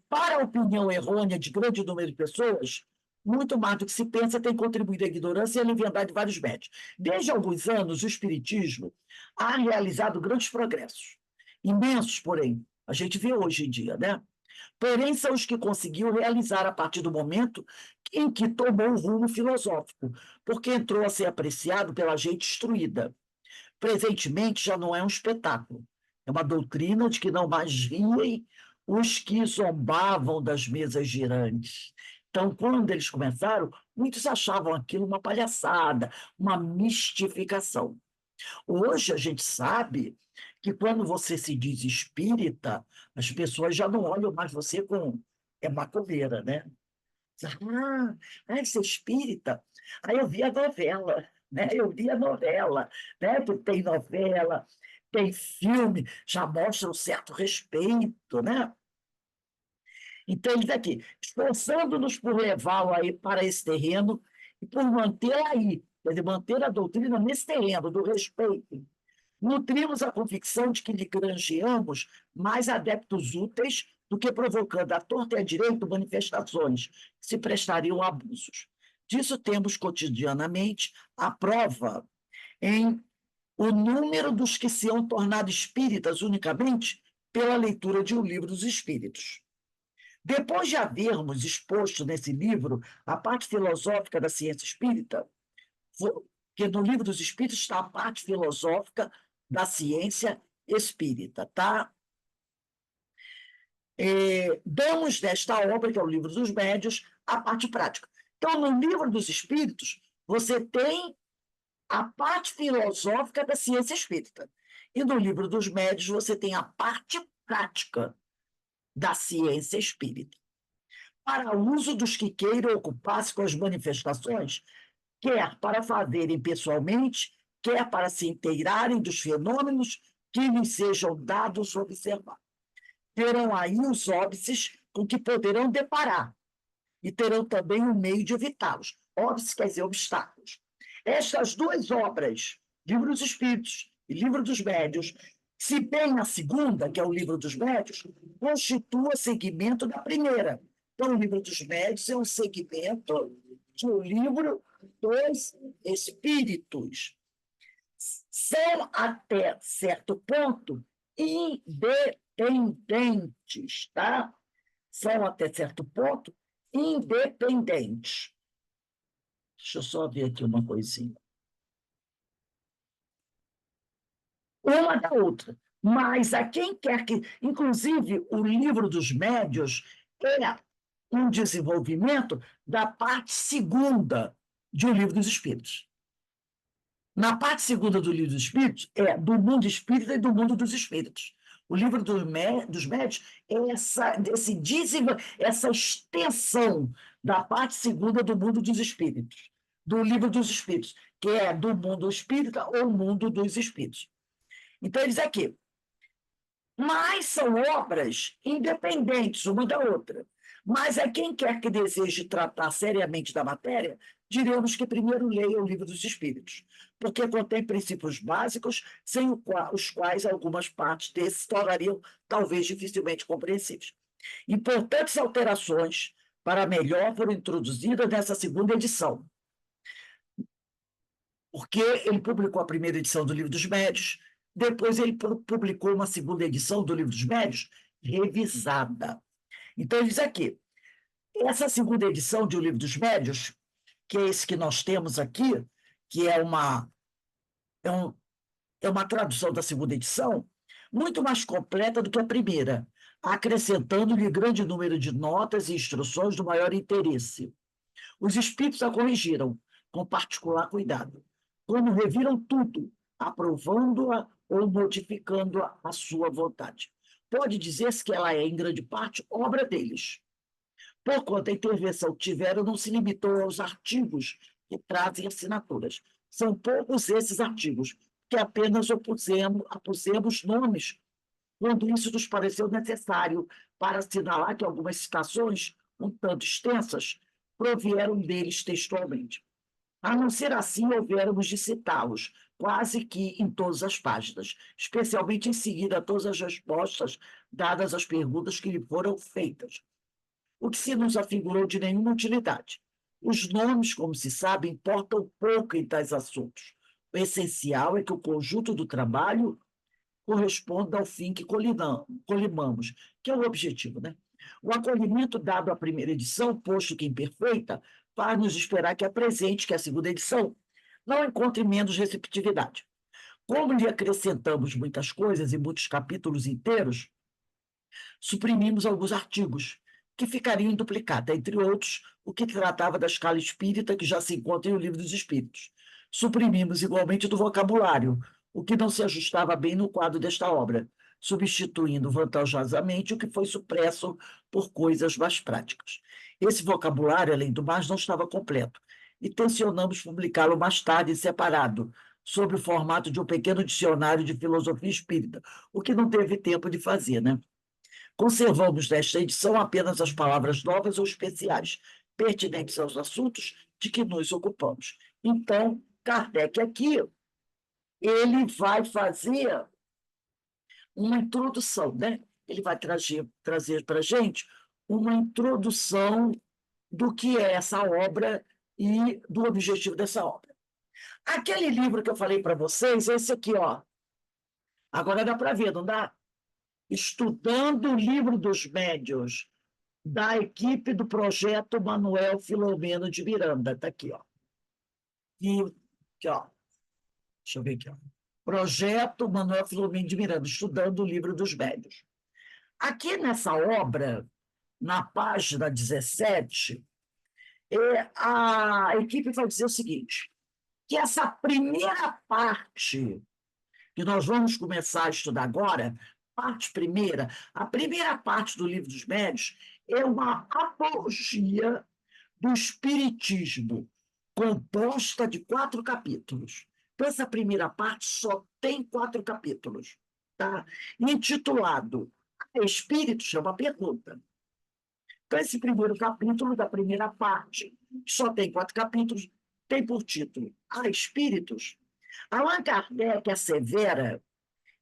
para a opinião errônea de grande número de pessoas, muito mais do que se pensa tem contribuído a ignorância e a leviandade de vários médios. Desde alguns anos, o Espiritismo ha realizado grandes progressos, imensos, porém, a gente vê hoje em dia, né? Porém, são os que conseguiu realizar a partir do momento em que tomou o rumo filosófico, porque entrou a ser apreciado pela gente instruída. Presentemente, já não é um espetáculo, é uma doutrina de que não mais riem os que zombavam das mesas girantes. Então, quando eles começaram, muitos achavam aquilo uma palhaçada, uma mistificação. Hoje a gente sabe que quando você se diz espírita, as pessoas já não olham mais você com macumbeira, né? Você é espírita? Aí eu vi a novela, né? Eu vi a novela, né? Porque tem novela, tem filme, já mostra um certo respeito, né? Então, ele está aqui, esforçando-nos por levá-lo aí para esse terreno e por manter aí, quer dizer, manter a doutrina nesse terreno do respeito. Nutrimos a convicção de que lhe granjeamos mais adeptos úteis do que provocando à torta e à direita manifestações que se prestariam a abusos. Disso temos cotidianamente a prova em o número dos que se hão tornado espíritas unicamente pela leitura de um livro dos espíritos. Depois de havermos exposto nesse livro a parte filosófica da ciência espírita, que no livro dos espíritos está a parte filosófica da ciência espírita, tá? Damos nesta obra, que é o livro dos médios, a parte prática. Então, no livro dos espíritos, você tem a parte filosófica da ciência espírita. E no livro dos médios, você tem a parte prática da ciência espírita. Para uso dos que queiram ocupar-se com as manifestações, quer para fazerem pessoalmente, quer para se inteirarem dos fenômenos que lhes sejam dados observar. Terão aí os óbices com que poderão deparar, e terão também um meio de evitá-los. Óbices quer dizer obstáculos. Estas duas obras, Livro dos Espíritos e Livro dos Médios, se bem a segunda, que é o Livro dos Médios, constitua seguimento da primeira. Então, o Livro dos Médios é um segmento do Livro dos Espíritos. São, até certo ponto, independentes, tá? São, até certo ponto, independentes. Deixa eu só ver aqui uma coisinha. Uma da outra. Mas a quem quer que... Inclusive, o Livro dos Médios é um desenvolvimento da parte segunda de O Livro dos Espíritos. Na parte segunda do Livro dos Espíritos é do mundo espírita e do mundo dos espíritos. O Livro dos Médios é essa extensão da parte segunda do mundo dos espíritos, do Livro dos Espíritos, que é do mundo espírita ou mundo dos espíritos. Então, eles aqui. Mas são obras independentes uma da outra. Mas a quem quer que deseje tratar seriamente da matéria, diremos que primeiro leia o Livro dos Espíritos, porque contém princípios básicos sem os quais algumas partes desses se tornariam talvez dificilmente compreensíveis. Importantes alterações para melhor foram introduzidas nessa segunda edição, porque ele publicou a primeira edição do Livro dos Médios, depois ele publicou uma segunda edição do Livro dos Médios, revisada. Então, ele diz aqui, essa segunda edição de O Livro dos Médios, que é esse que nós temos aqui, que é, um, é uma tradução da segunda edição, muito mais completa do que a primeira, acrescentando-lhe grande número de notas e instruções do maior interesse. Os espíritos a corrigiram, com particular cuidado, quando reviram tudo, aprovando-a ou modificando-a à sua vontade. Pode dizer-se que ela é, em grande parte, obra deles. Por quanto a intervenção que tiveram, não se limitou aos artigos que trazem assinaturas. São poucos esses artigos, que apenas opusemos nomes, quando isso nos pareceu necessário, para assinalar que algumas citações, um tanto extensas, provieram deles textualmente. A não ser assim, houvéssemos de citá-los, quase que em todas as páginas, especialmente em seguida a todas as respostas dadas às perguntas que lhe foram feitas, o que se nos afigurou de nenhuma utilidade. Os nomes, como se sabe, importam pouco em tais assuntos. O essencial é que o conjunto do trabalho corresponda ao fim que colimamos, que é o objetivo, né? O acolhimento dado à primeira edição, posto que imperfeita, faz-nos esperar que a presente, que é a segunda edição, não encontre menos receptividade. Como lhe acrescentamos muitas coisas e muitos capítulos inteiros, suprimimos alguns artigos, que ficariam em duplicata, entre outros, o que tratava da escala espírita, que já se encontra em O Livro dos Espíritos. Suprimimos igualmente do vocabulário, o que não se ajustava bem no quadro desta obra, substituindo vantajosamente o que foi supresso por coisas mais práticas. Esse vocabulário, além do mais, não estava completo, e tencionamos publicá-lo mais tarde, separado, sob o formato de um pequeno dicionário de filosofia espírita, o que não teve tempo de fazer, né? Conservamos nesta edição apenas as palavras novas ou especiais, pertinentes aos assuntos de que nos ocupamos. Então, Kardec aqui, ele vai fazer uma introdução, né? Ele vai trazer para a gente uma introdução do que é essa obra e do objetivo dessa obra. Aquele livro que eu falei para vocês, esse aqui, ó. Agora dá para ver, não dá? Estudando o Livro dos Médios, da equipe do projeto Manuel Filomeno de Miranda. Está aqui, ó. E, aqui, ó. Deixa eu ver aqui, ó. Projeto Manuel Filomeno de Miranda, estudando o Livro dos Médios. Aqui nessa obra, na página 17, a equipe vai dizer o seguinte, que essa primeira parte que nós vamos começar a estudar agora, a primeira parte do Livro dos Médios é uma apologia do espiritismo, composta de 4 capítulos. Então, essa primeira parte só tem 4 capítulos, tá? Intitulado Espíritos, é uma pergunta. Então, esse primeiro capítulo da primeira parte, que só tem 4 capítulos, tem por título Há Espíritos. Allan Kardec assevera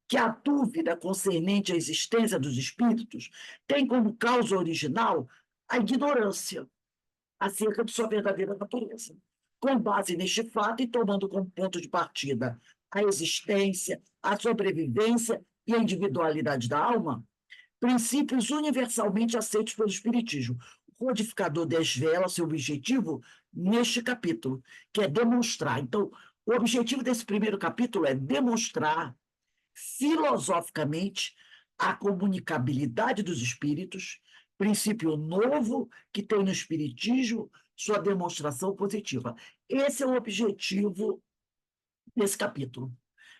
que a dúvida concernente à existência dos espíritos tem como causa original a ignorância acerca de sua verdadeira natureza. Com base neste fato e tomando como ponto de partida a existência, a sobrevivência e a individualidade da alma, princípios universalmente aceitos pelo Espiritismo. O codificador desvela seu objetivo neste capítulo, que é demonstrar. Então, o objetivo desse primeiro capítulo é demonstrar filosoficamente a comunicabilidade dos espíritos, princípio novo que tem no Espiritismo sua demonstração positiva. Esse é o objetivo desse capítulo.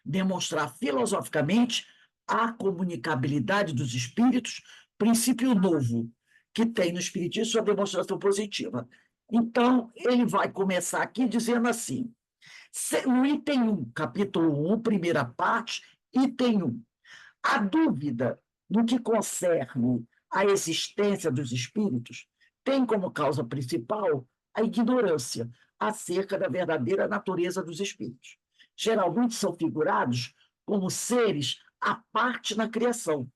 Demonstrar filosoficamente a comunicabilidade dos espíritos, princípio novo que tem no Espiritismo sua demonstração positiva. Então, ele vai começar aqui dizendo assim, no item 1, capítulo 1, primeira parte, item 1. A dúvida no que concerne à existência dos espíritos tem como causa principal a ignorância acerca da verdadeira natureza dos espíritos. Geralmente são figurados como seres à parte na criação,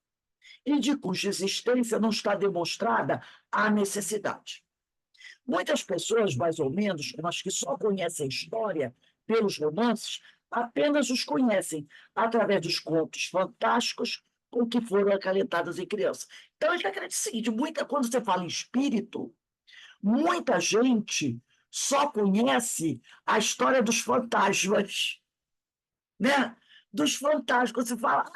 e de cuja existência não está demonstrada a necessidade. Muitas pessoas, mais ou menos, como as que só conhecem a história pelos romances, apenas os conhecem através dos contos fantásticos com que foram acalentadas em criança. Então, a gente acredita o seguinte, quando você fala em espírito, muita gente só conhece a história dos fantasmas, né? Dos fantasmas. Quando você fala,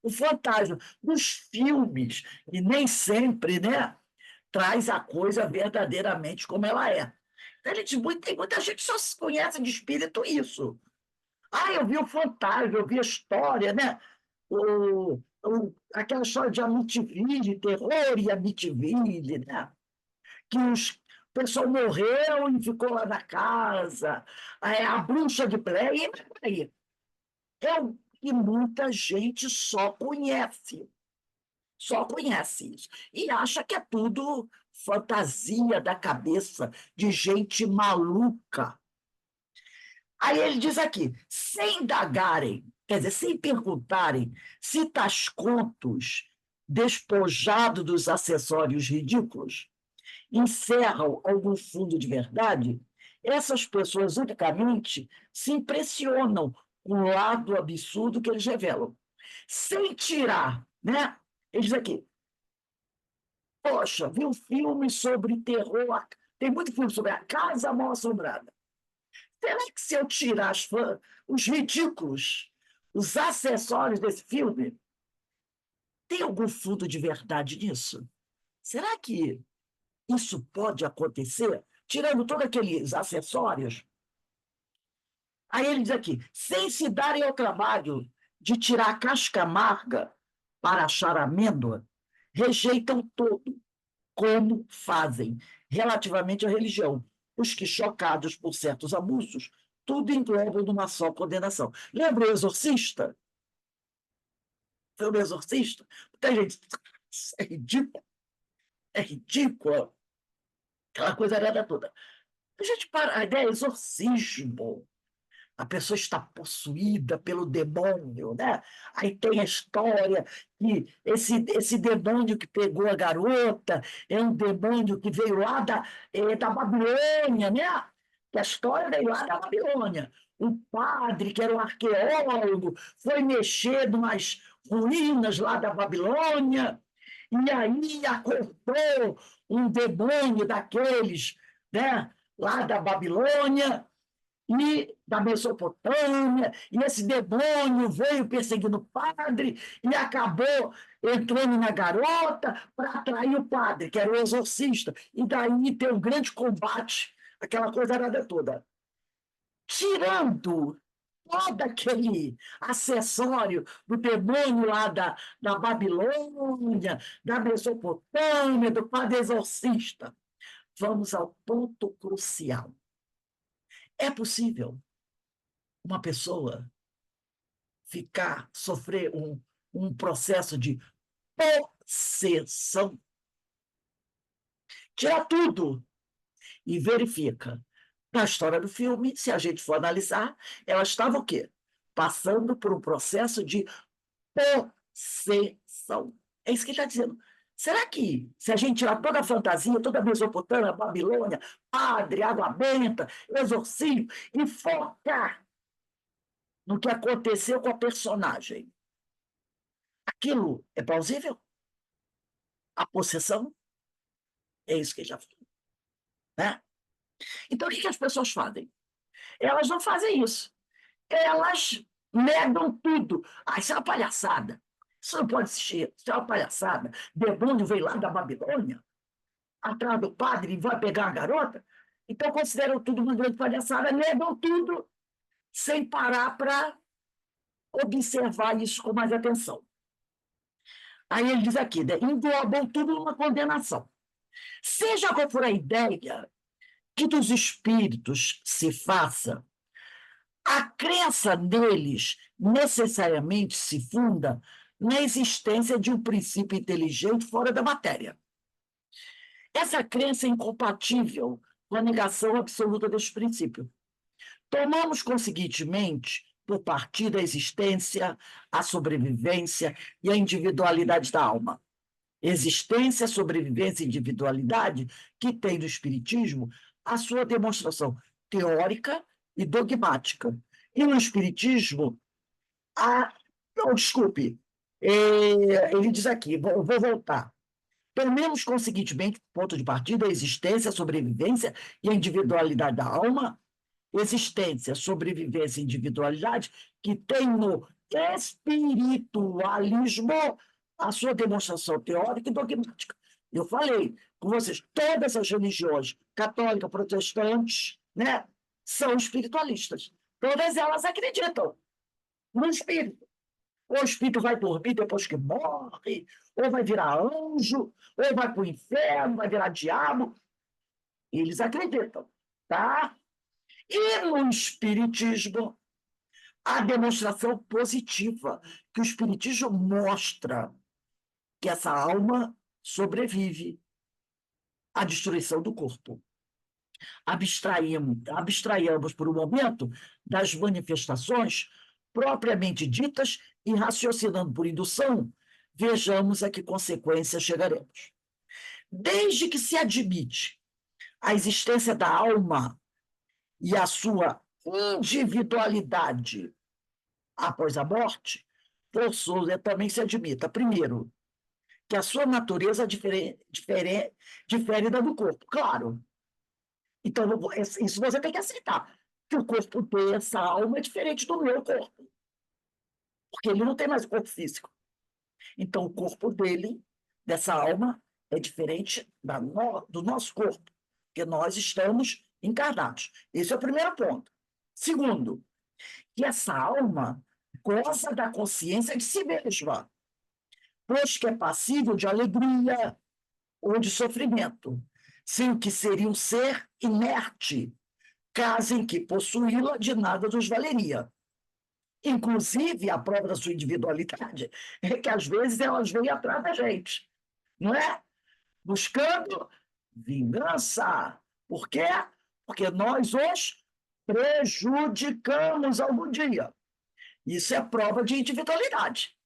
o fantasma, dos filmes, e nem sempre, né? Traz a coisa verdadeiramente como ela é. Então, tem muita gente que só se conhece de espírito isso. Eu vi o fantasma, eu vi a história, né? Aquela história de Amityville, terror e Amityville, né? Que o pessoal morreu e ficou lá na casa, a bruxa de Blair, e aí. É o que muita gente só conhece isso. E acha que é tudo fantasia da cabeça de gente maluca. Aí ele diz aqui, sem indagarem, quer dizer, sem perguntarem se tais contos, despojados dos acessórios ridículos, encerram algum fundo de verdade, essas pessoas unicamente se impressionam com o lado absurdo que eles revelam. Sem tirar, né? Ele diz aqui, poxa, vi um filme sobre terror, tem muito filme sobre a Casa Mal-Assombrada. Será que se eu tirar os ridículos, os acessórios desse filme, tem algum fundo de verdade nisso? Será que isso pode acontecer? Tirando todos aqueles acessórios. Aí ele diz aqui, sem se darem ao trabalho de tirar a casca amarga para achar amêndoa, rejeitam todo, como fazem relativamente à religião. Os que, chocados por certos abusos, tudo englobam numa só condenação. Lembra o Exorcista? Foi o Exorcista? Muita gente, isso é ridículo, aquela coisa arada toda. A gente para, a ideia é exorcismo. A pessoa está possuída pelo demônio, né? Aí tem a história que esse demônio que pegou a garota é um demônio que veio lá da Babilônia, né? Que a história veio lá da Babilônia. O padre, que era um arqueólogo, foi mexer nas ruínas lá da Babilônia, e aí acordou um demônio daqueles, né? Lá da Babilônia e da Mesopotâmia, e esse demônio veio perseguindo o padre e acabou entrando na garota para atrair o padre, que era o exorcista, e daí tem um grande combate, aquela coisa arada toda. Tirando todo aquele acessório do demônio lá da Babilônia, da Mesopotâmia, do padre exorcista, vamos ao ponto crucial. É possível uma pessoa sofrer um processo de possessão? Tira tudo e verifica. Na história do filme, se a gente for analisar, ela estava o quê? Passando por um processo de possessão. É isso que ele está dizendo. Será que, se a gente tirar toda a fantasia, toda a Mesopotâmia, Babilônia, padre, água benta, exorcismo, e focar no que aconteceu com a personagem, aquilo é plausível? A possessão? É isso que ele já falou. Né? Então, o que as pessoas fazem? Elas não fazem isso. Elas negam tudo. Isso é uma palhaçada. Isso não pode existir. Isso é uma palhaçada. Demônio veio lá da Babilônia, atrás do padre, e vai pegar a garota. Então, consideram tudo uma grande palhaçada, negam tudo, sem parar para observar isso com mais atenção. Aí ele diz aqui, né, englobam tudo numa condenação. Seja qual for a ideia que dos espíritos se faça, a crença neles necessariamente se funda na existência de um princípio inteligente fora da matéria. Essa crença é incompatível com a negação absoluta desse princípio. Tomamos, conseguintemente, por partida a existência, a sobrevivência e a individualidade da alma. Existência, sobrevivência e individualidade, que tem no Espiritismo a sua demonstração teórica e dogmática. E no Espiritismo, não, desculpe, ele diz aqui, vou voltar. Pelo menos conseguintemente, ponto de partida, a existência, a sobrevivência e a individualidade da alma, existência, sobrevivência e individualidade, que tem no espiritualismo a sua demonstração teórica e dogmática. Eu falei com vocês, todas as religiões, católica, protestantes, né, são espiritualistas. Todas elas acreditam no espírito. Ou o espírito vai dormir depois que morre, ou vai virar anjo, ou vai para o inferno, vai virar diabo. Eles acreditam, tá? E no espiritismo, a demonstração positiva, que o espiritismo mostra que essa alma sobrevive à destruição do corpo. Abstraiamos por um momento das manifestações propriamente ditas e, raciocinando por indução, vejamos a que consequências chegaremos. Desde que se admite a existência da alma e a sua individualidade após a morte, forçoso também se admita, primeiro, que a sua natureza difere da do corpo, claro. Então, isso você tem que aceitar, que o corpo dessa alma é diferente do meu corpo, porque ele não tem mais o corpo físico. Então, o corpo dele, dessa alma, é diferente do nosso corpo, porque nós estamos encarnados. Esse é o primeiro ponto. Segundo, que essa alma goza da consciência de si mesma, pois que é passível de alegria ou de sofrimento, sem o que seria um ser inerte, caso em que possuí-la de nada nos valeria. Inclusive, a prova da sua individualidade é que, às vezes, elas vêm atrás da gente, não é? Buscando vingança. Por quê? Porque nós os prejudicamos algum dia. Isso é prova de individualidade.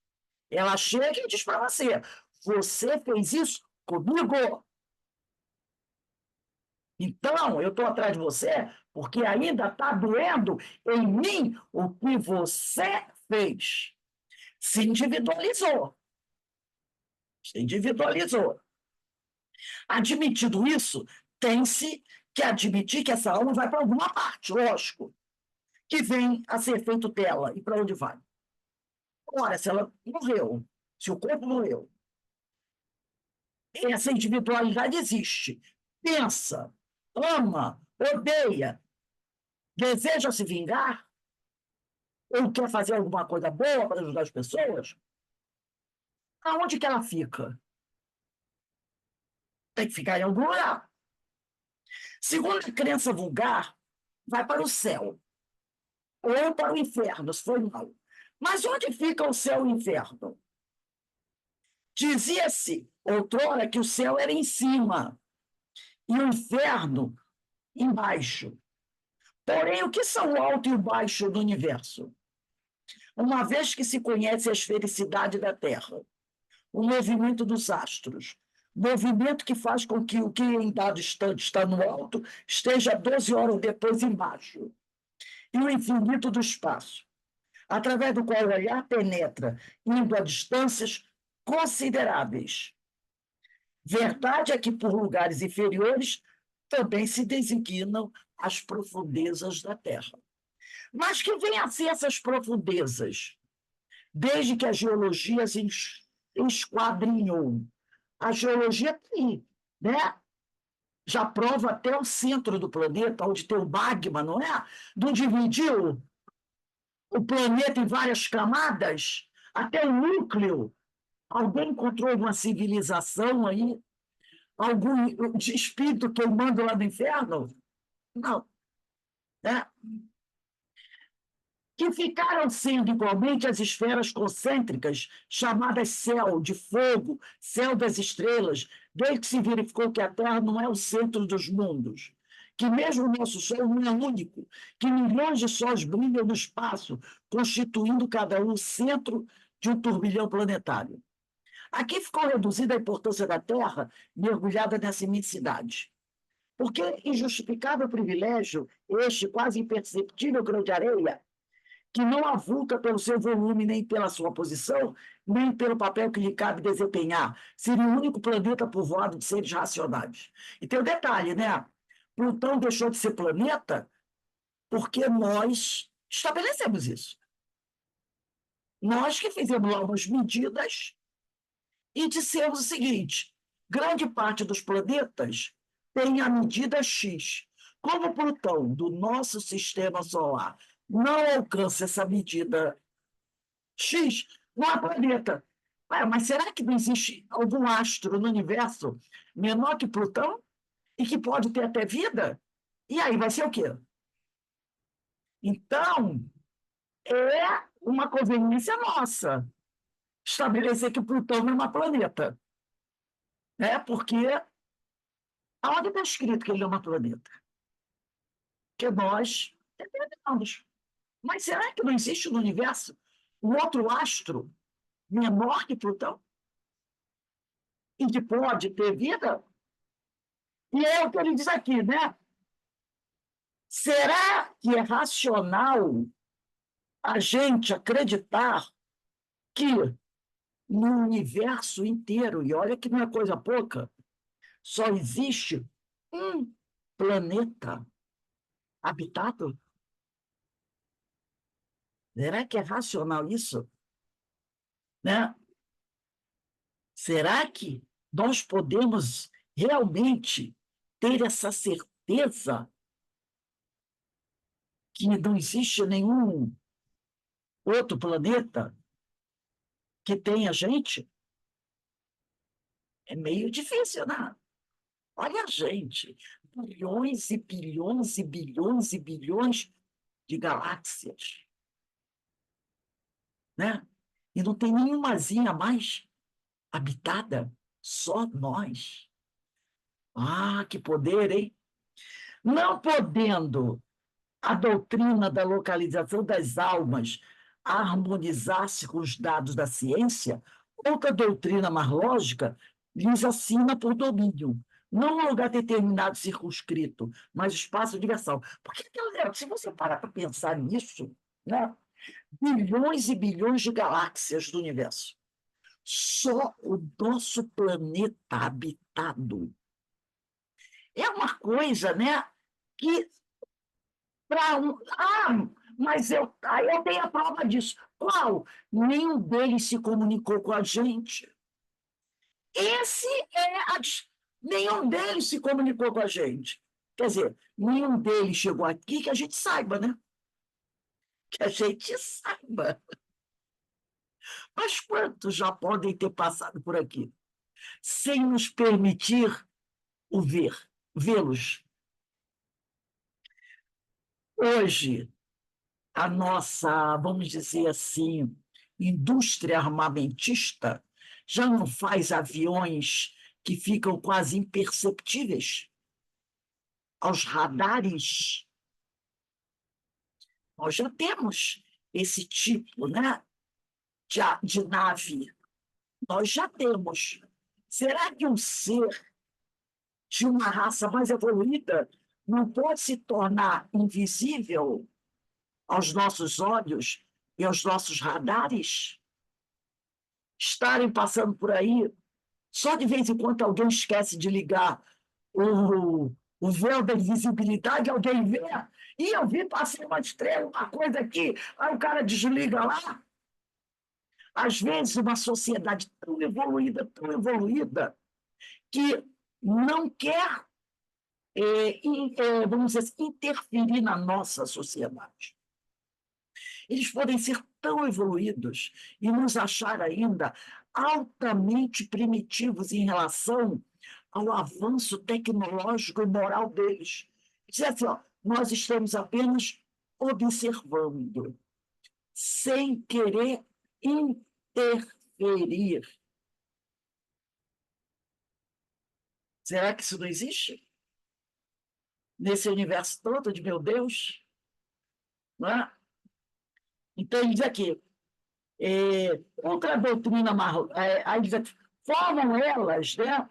Ela chega e diz para você: você fez isso comigo. Então, eu estou atrás de você porque ainda está doendo em mim o que você fez. Se individualizou. Se individualizou. Admitido isso, tem-se que admitir que essa alma vai para alguma parte, lógico, que vem a ser feito dela. E para onde vai? Ora, se ela morreu, se o corpo morreu, essa individualidade existe. Pensa, ama, odeia, deseja se vingar, ou quer fazer alguma coisa boa para ajudar as pessoas, aonde que ela fica? Tem que ficar em algum lugar. Segundo a crença vulgar, vai para o céu, ou para o inferno, se for mal. Mas onde fica o céu e o inferno? Dizia-se outrora que o céu era em cima e o inferno embaixo. Porém, o que são o alto e o baixo do universo? Uma vez que se conhece a esfericidade da Terra, o movimento dos astros, movimento que faz com que o que em dado instante está no alto esteja 12 horas depois embaixo, e o infinito do espaço, através do qual o olhar penetra, indo a distâncias consideráveis. Verdade é que, por lugares inferiores, também se designam as profundezas da Terra. Mas que vêm a ser essas profundezas? Desde que a geologia se esquadrinhou. A geologia tem, né? Já prova até o centro do planeta, onde tem o magma, não é? Não dividiu o planeta em várias camadas, até o núcleo. Alguém encontrou uma civilização aí? Algum espírito queimando lá do inferno? Não. Né? Que ficaram sendo igualmente as esferas concêntricas, chamadas céu de fogo, céu das estrelas, desde que se verificou que a Terra não é o centro dos mundos, que mesmo o nosso Sol não é único, que milhões de sóis brilham no espaço, constituindo cada um o centro de um turbilhão planetário. Aqui ficou reduzida a importância da Terra, mergulhada nessa imensidade. Porque injustificável privilégio, este quase imperceptível grão de areia, que não avulta pelo seu volume, nem pela sua posição, nem pelo papel que lhe cabe desempenhar, seria o único planeta povoado de seres racionais. E tem o detalhe, né? Plutão deixou de ser planeta porque nós estabelecemos isso. Nós que fizemos lá umas medidas e dissemos o seguinte: grande parte dos planetas tem a medida X. Como Plutão, do nosso sistema solar, não alcança essa medida X, não é planeta. Ué, mas será que não existe algum astro no universo menor que Plutão e que pode ter até vida? E aí vai ser o quê? Então, é uma conveniência nossa estabelecer que Plutão não é um planeta. Né? Porque aonde está escrito que ele é um planeta? Que nós determinamos. Mas será que não existe no universo um outro astro menor que Plutão? E que pode ter vida? E é o que ele diz aqui, né? Será que é racional a gente acreditar que no universo inteiro, e olha que não é coisa pouca, só existe um planeta habitado? Será que é racional isso? Né? Será que nós podemos realmente ter essa certeza que não existe nenhum outro planeta que tenha gente? É meio difícil, né? Olha a gente, bilhões e bilhões e bilhões e bilhões de galáxias, né? E não tem nenhumazinha mais habitada, só nós. Ah, que poder, hein? Não podendo a doutrina da localização das almas harmonizar-se com os dados da ciência, outra doutrina mais lógica lhes assina por domínio, não um lugar determinado circunscrito, mas espaço de diversão. Porque, se você parar para pensar nisso, né? Bilhões e bilhões de galáxias do universo. Só o nosso planeta habitado. É uma coisa, né, que para um. Ah, mas aí eu tenho a prova disso. Qual? Nenhum deles se comunicou com a gente. Esse é a. Nenhum deles se comunicou com a gente. Quer dizer, nenhum deles chegou aqui que a gente saiba, né? Que a gente saiba. Mas quantos já podem ter passado por aqui sem nos permitir o vê-los? Hoje, a nossa, vamos dizer assim, indústria armamentista já não faz aviões que ficam quase imperceptíveis aos radares. Nós já temos esse tipo, né, de nave. Nós já temos. Será que um ser de uma raça mais evoluída não pode se tornar invisível aos nossos olhos e aos nossos radares? Estarem passando por aí, só de vez em quando alguém esquece de ligar o véu da invisibilidade, alguém vê, e eu vi passar uma estrela, uma coisa aqui, aí o cara desliga lá. Às vezes, uma sociedade tão evoluída, que não quer, vamos dizer assim, interferir na nossa sociedade. Eles podem ser tão evoluídos e nos achar ainda altamente primitivos em relação ao avanço tecnológico e moral deles. Dizer assim, ó, nós estamos apenas observando, sem querer interferir. Será que isso não existe? Nesse universo todo de meu Deus? Não é? Então, ele diz aqui, Contra a doutrina formam elas, né,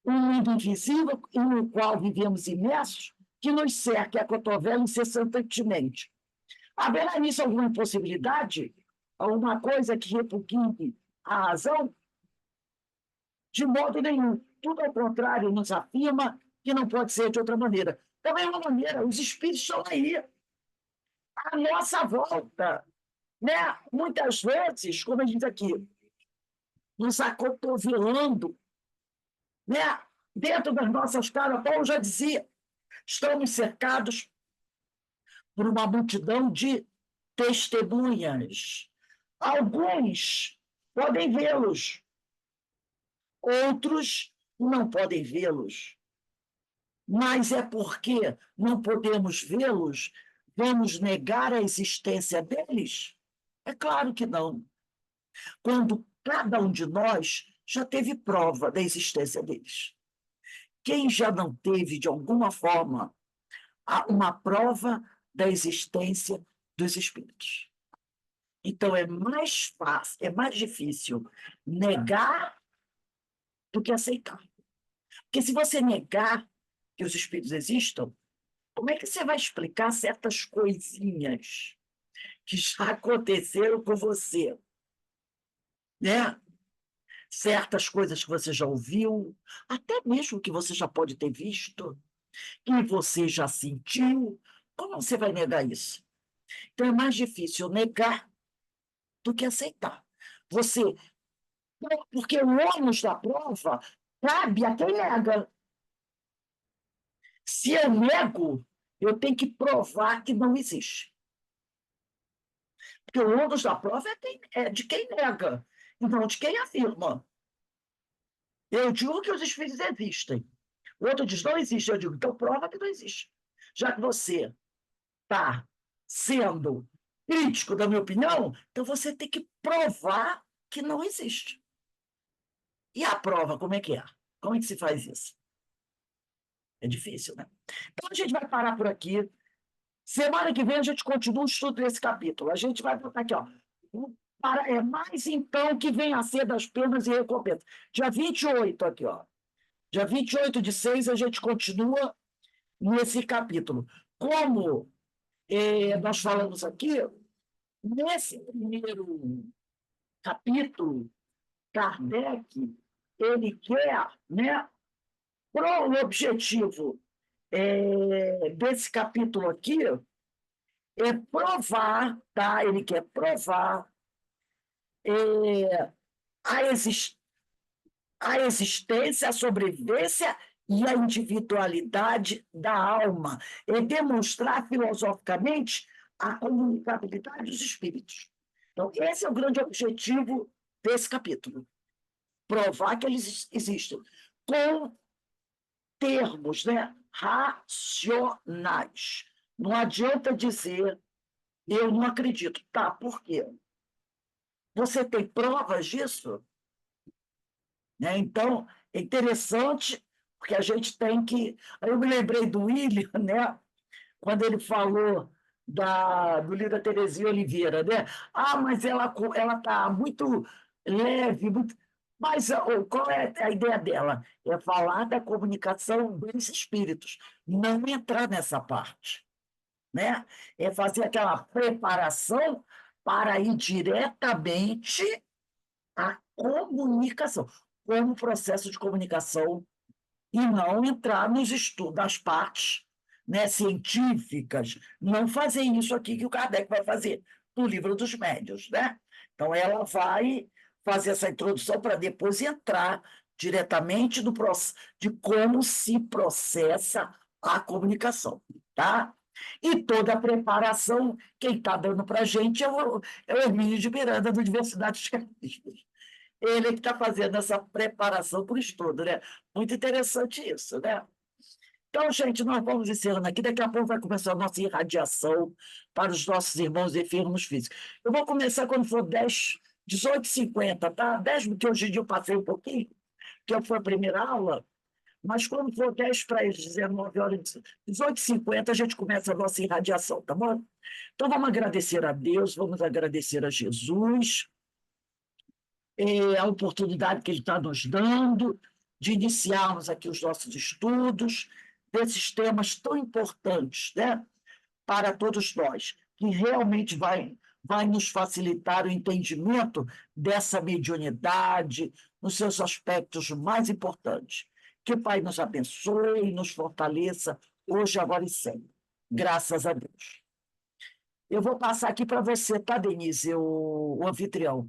um mundo invisível no qual vivemos imersos, que nos cerca e acotovela incessantemente. Haverá nisso alguma impossibilidade? Alguma coisa que repugne a razão? De modo nenhum. Tudo ao contrário nos afirma que não pode ser de outra maneira. Também é uma maneira, os espíritos estão aí, à nossa volta. Né? Muitas vezes, como a gente diz aqui, nos acotovelando, né? Dentro das nossas caras, Paulo já dizia, estamos cercados por uma multidão de testemunhas. Alguns podem vê-los, outros não podem vê-los. Mas é porque não podemos vê-los, vamos negar a existência deles? É claro que não. Quando cada um de nós já teve prova da existência deles. Quem já não teve, de alguma forma, uma prova da existência dos espíritos? Então, é mais fácil, é mais difícil negar do que aceitar. Porque se você negar que os espíritos existam, como é que você vai explicar certas coisinhas que já aconteceram com você? Né? Certas coisas que você já ouviu, até mesmo que você já pode ter visto, que você já sentiu. Como você vai negar isso? Então, é mais difícil negar do que aceitar. Você, porque o ônus da prova cabe a quem nega. Se eu nego, eu tenho que provar que não existe. Porque o ônus da prova é de quem nega, e não de quem afirma. Eu digo que os espíritos existem. O outro diz, não existe. Eu digo, então prova que não existe. Já que você está sendo crítico da minha opinião, então você tem que provar que não existe. E a prova, como é que é? Como é que se faz isso? É difícil, né? Então a gente vai parar por aqui. Semana que vem a gente continua o estudo desse capítulo. A gente vai botar aqui, ó. É mais então que vem a ser das penas e recompensas. Dia 28 aqui, ó. Dia 28/6 a gente continua nesse capítulo. Como nós falamos aqui, nesse primeiro capítulo, Kardec, ele quer, né, o objetivo desse capítulo aqui é provar, tá? Ele quer provar a, a existência, a sobrevivência e a individualidade da alma, é demonstrar filosoficamente a comunicabilidade dos espíritos. Então, esse é o grande objetivo desse capítulo, provar que eles existem, com termos, né, racionais. Não adianta dizer, eu não acredito. Tá, por quê? Você tem provas disso? Né? Então, é interessante, porque a gente tem que. Eu me lembrei do William, né? Quando ele falou do livro da Terezinha Oliveira, né? Ah, mas ela está muito leve, muito. Mas qual é a ideia dela? É falar da comunicação dos espíritos, não entrar nessa parte. Né? É fazer aquela preparação para ir diretamente à comunicação, como processo de comunicação, e não entrar nos estudos, das partes, né, científicas, não fazer isso aqui que o Kardec vai fazer no livro dos médiuns. Né? Então, ela vai fazer essa introdução para depois entrar diretamente no de como se processa a comunicação. Tá? E toda a preparação, quem está dando para a gente é o Hermínio de Miranda, da Universidade dos Carismas. Ele é que está fazendo essa preparação para o estudo, né? Muito interessante isso, né? Então, gente, nós vamos encerrando aqui. Daqui a pouco vai começar a nossa irradiação para os nossos irmãos enfermos físicos. Eu vou começar quando for 18h50, tá? 10, porque hoje em dia eu passei um pouquinho, que foi a primeira aula, Mas quando for 10 para as 19 horas, 18h50, a gente começa a nossa irradiação, tá bom? Então vamos agradecer a Deus, vamos agradecer a Jesus, a oportunidade que Ele está nos dando de iniciarmos aqui os nossos estudos desses temas tão importantes, né, para todos nós, que realmente vai nos facilitar o entendimento dessa mediunidade nos seus aspectos mais importantes. Que o Pai nos abençoe e nos fortaleça hoje, agora e sempre. Graças a Deus. Eu vou passar aqui para você, tá, Denise, o anfitrião.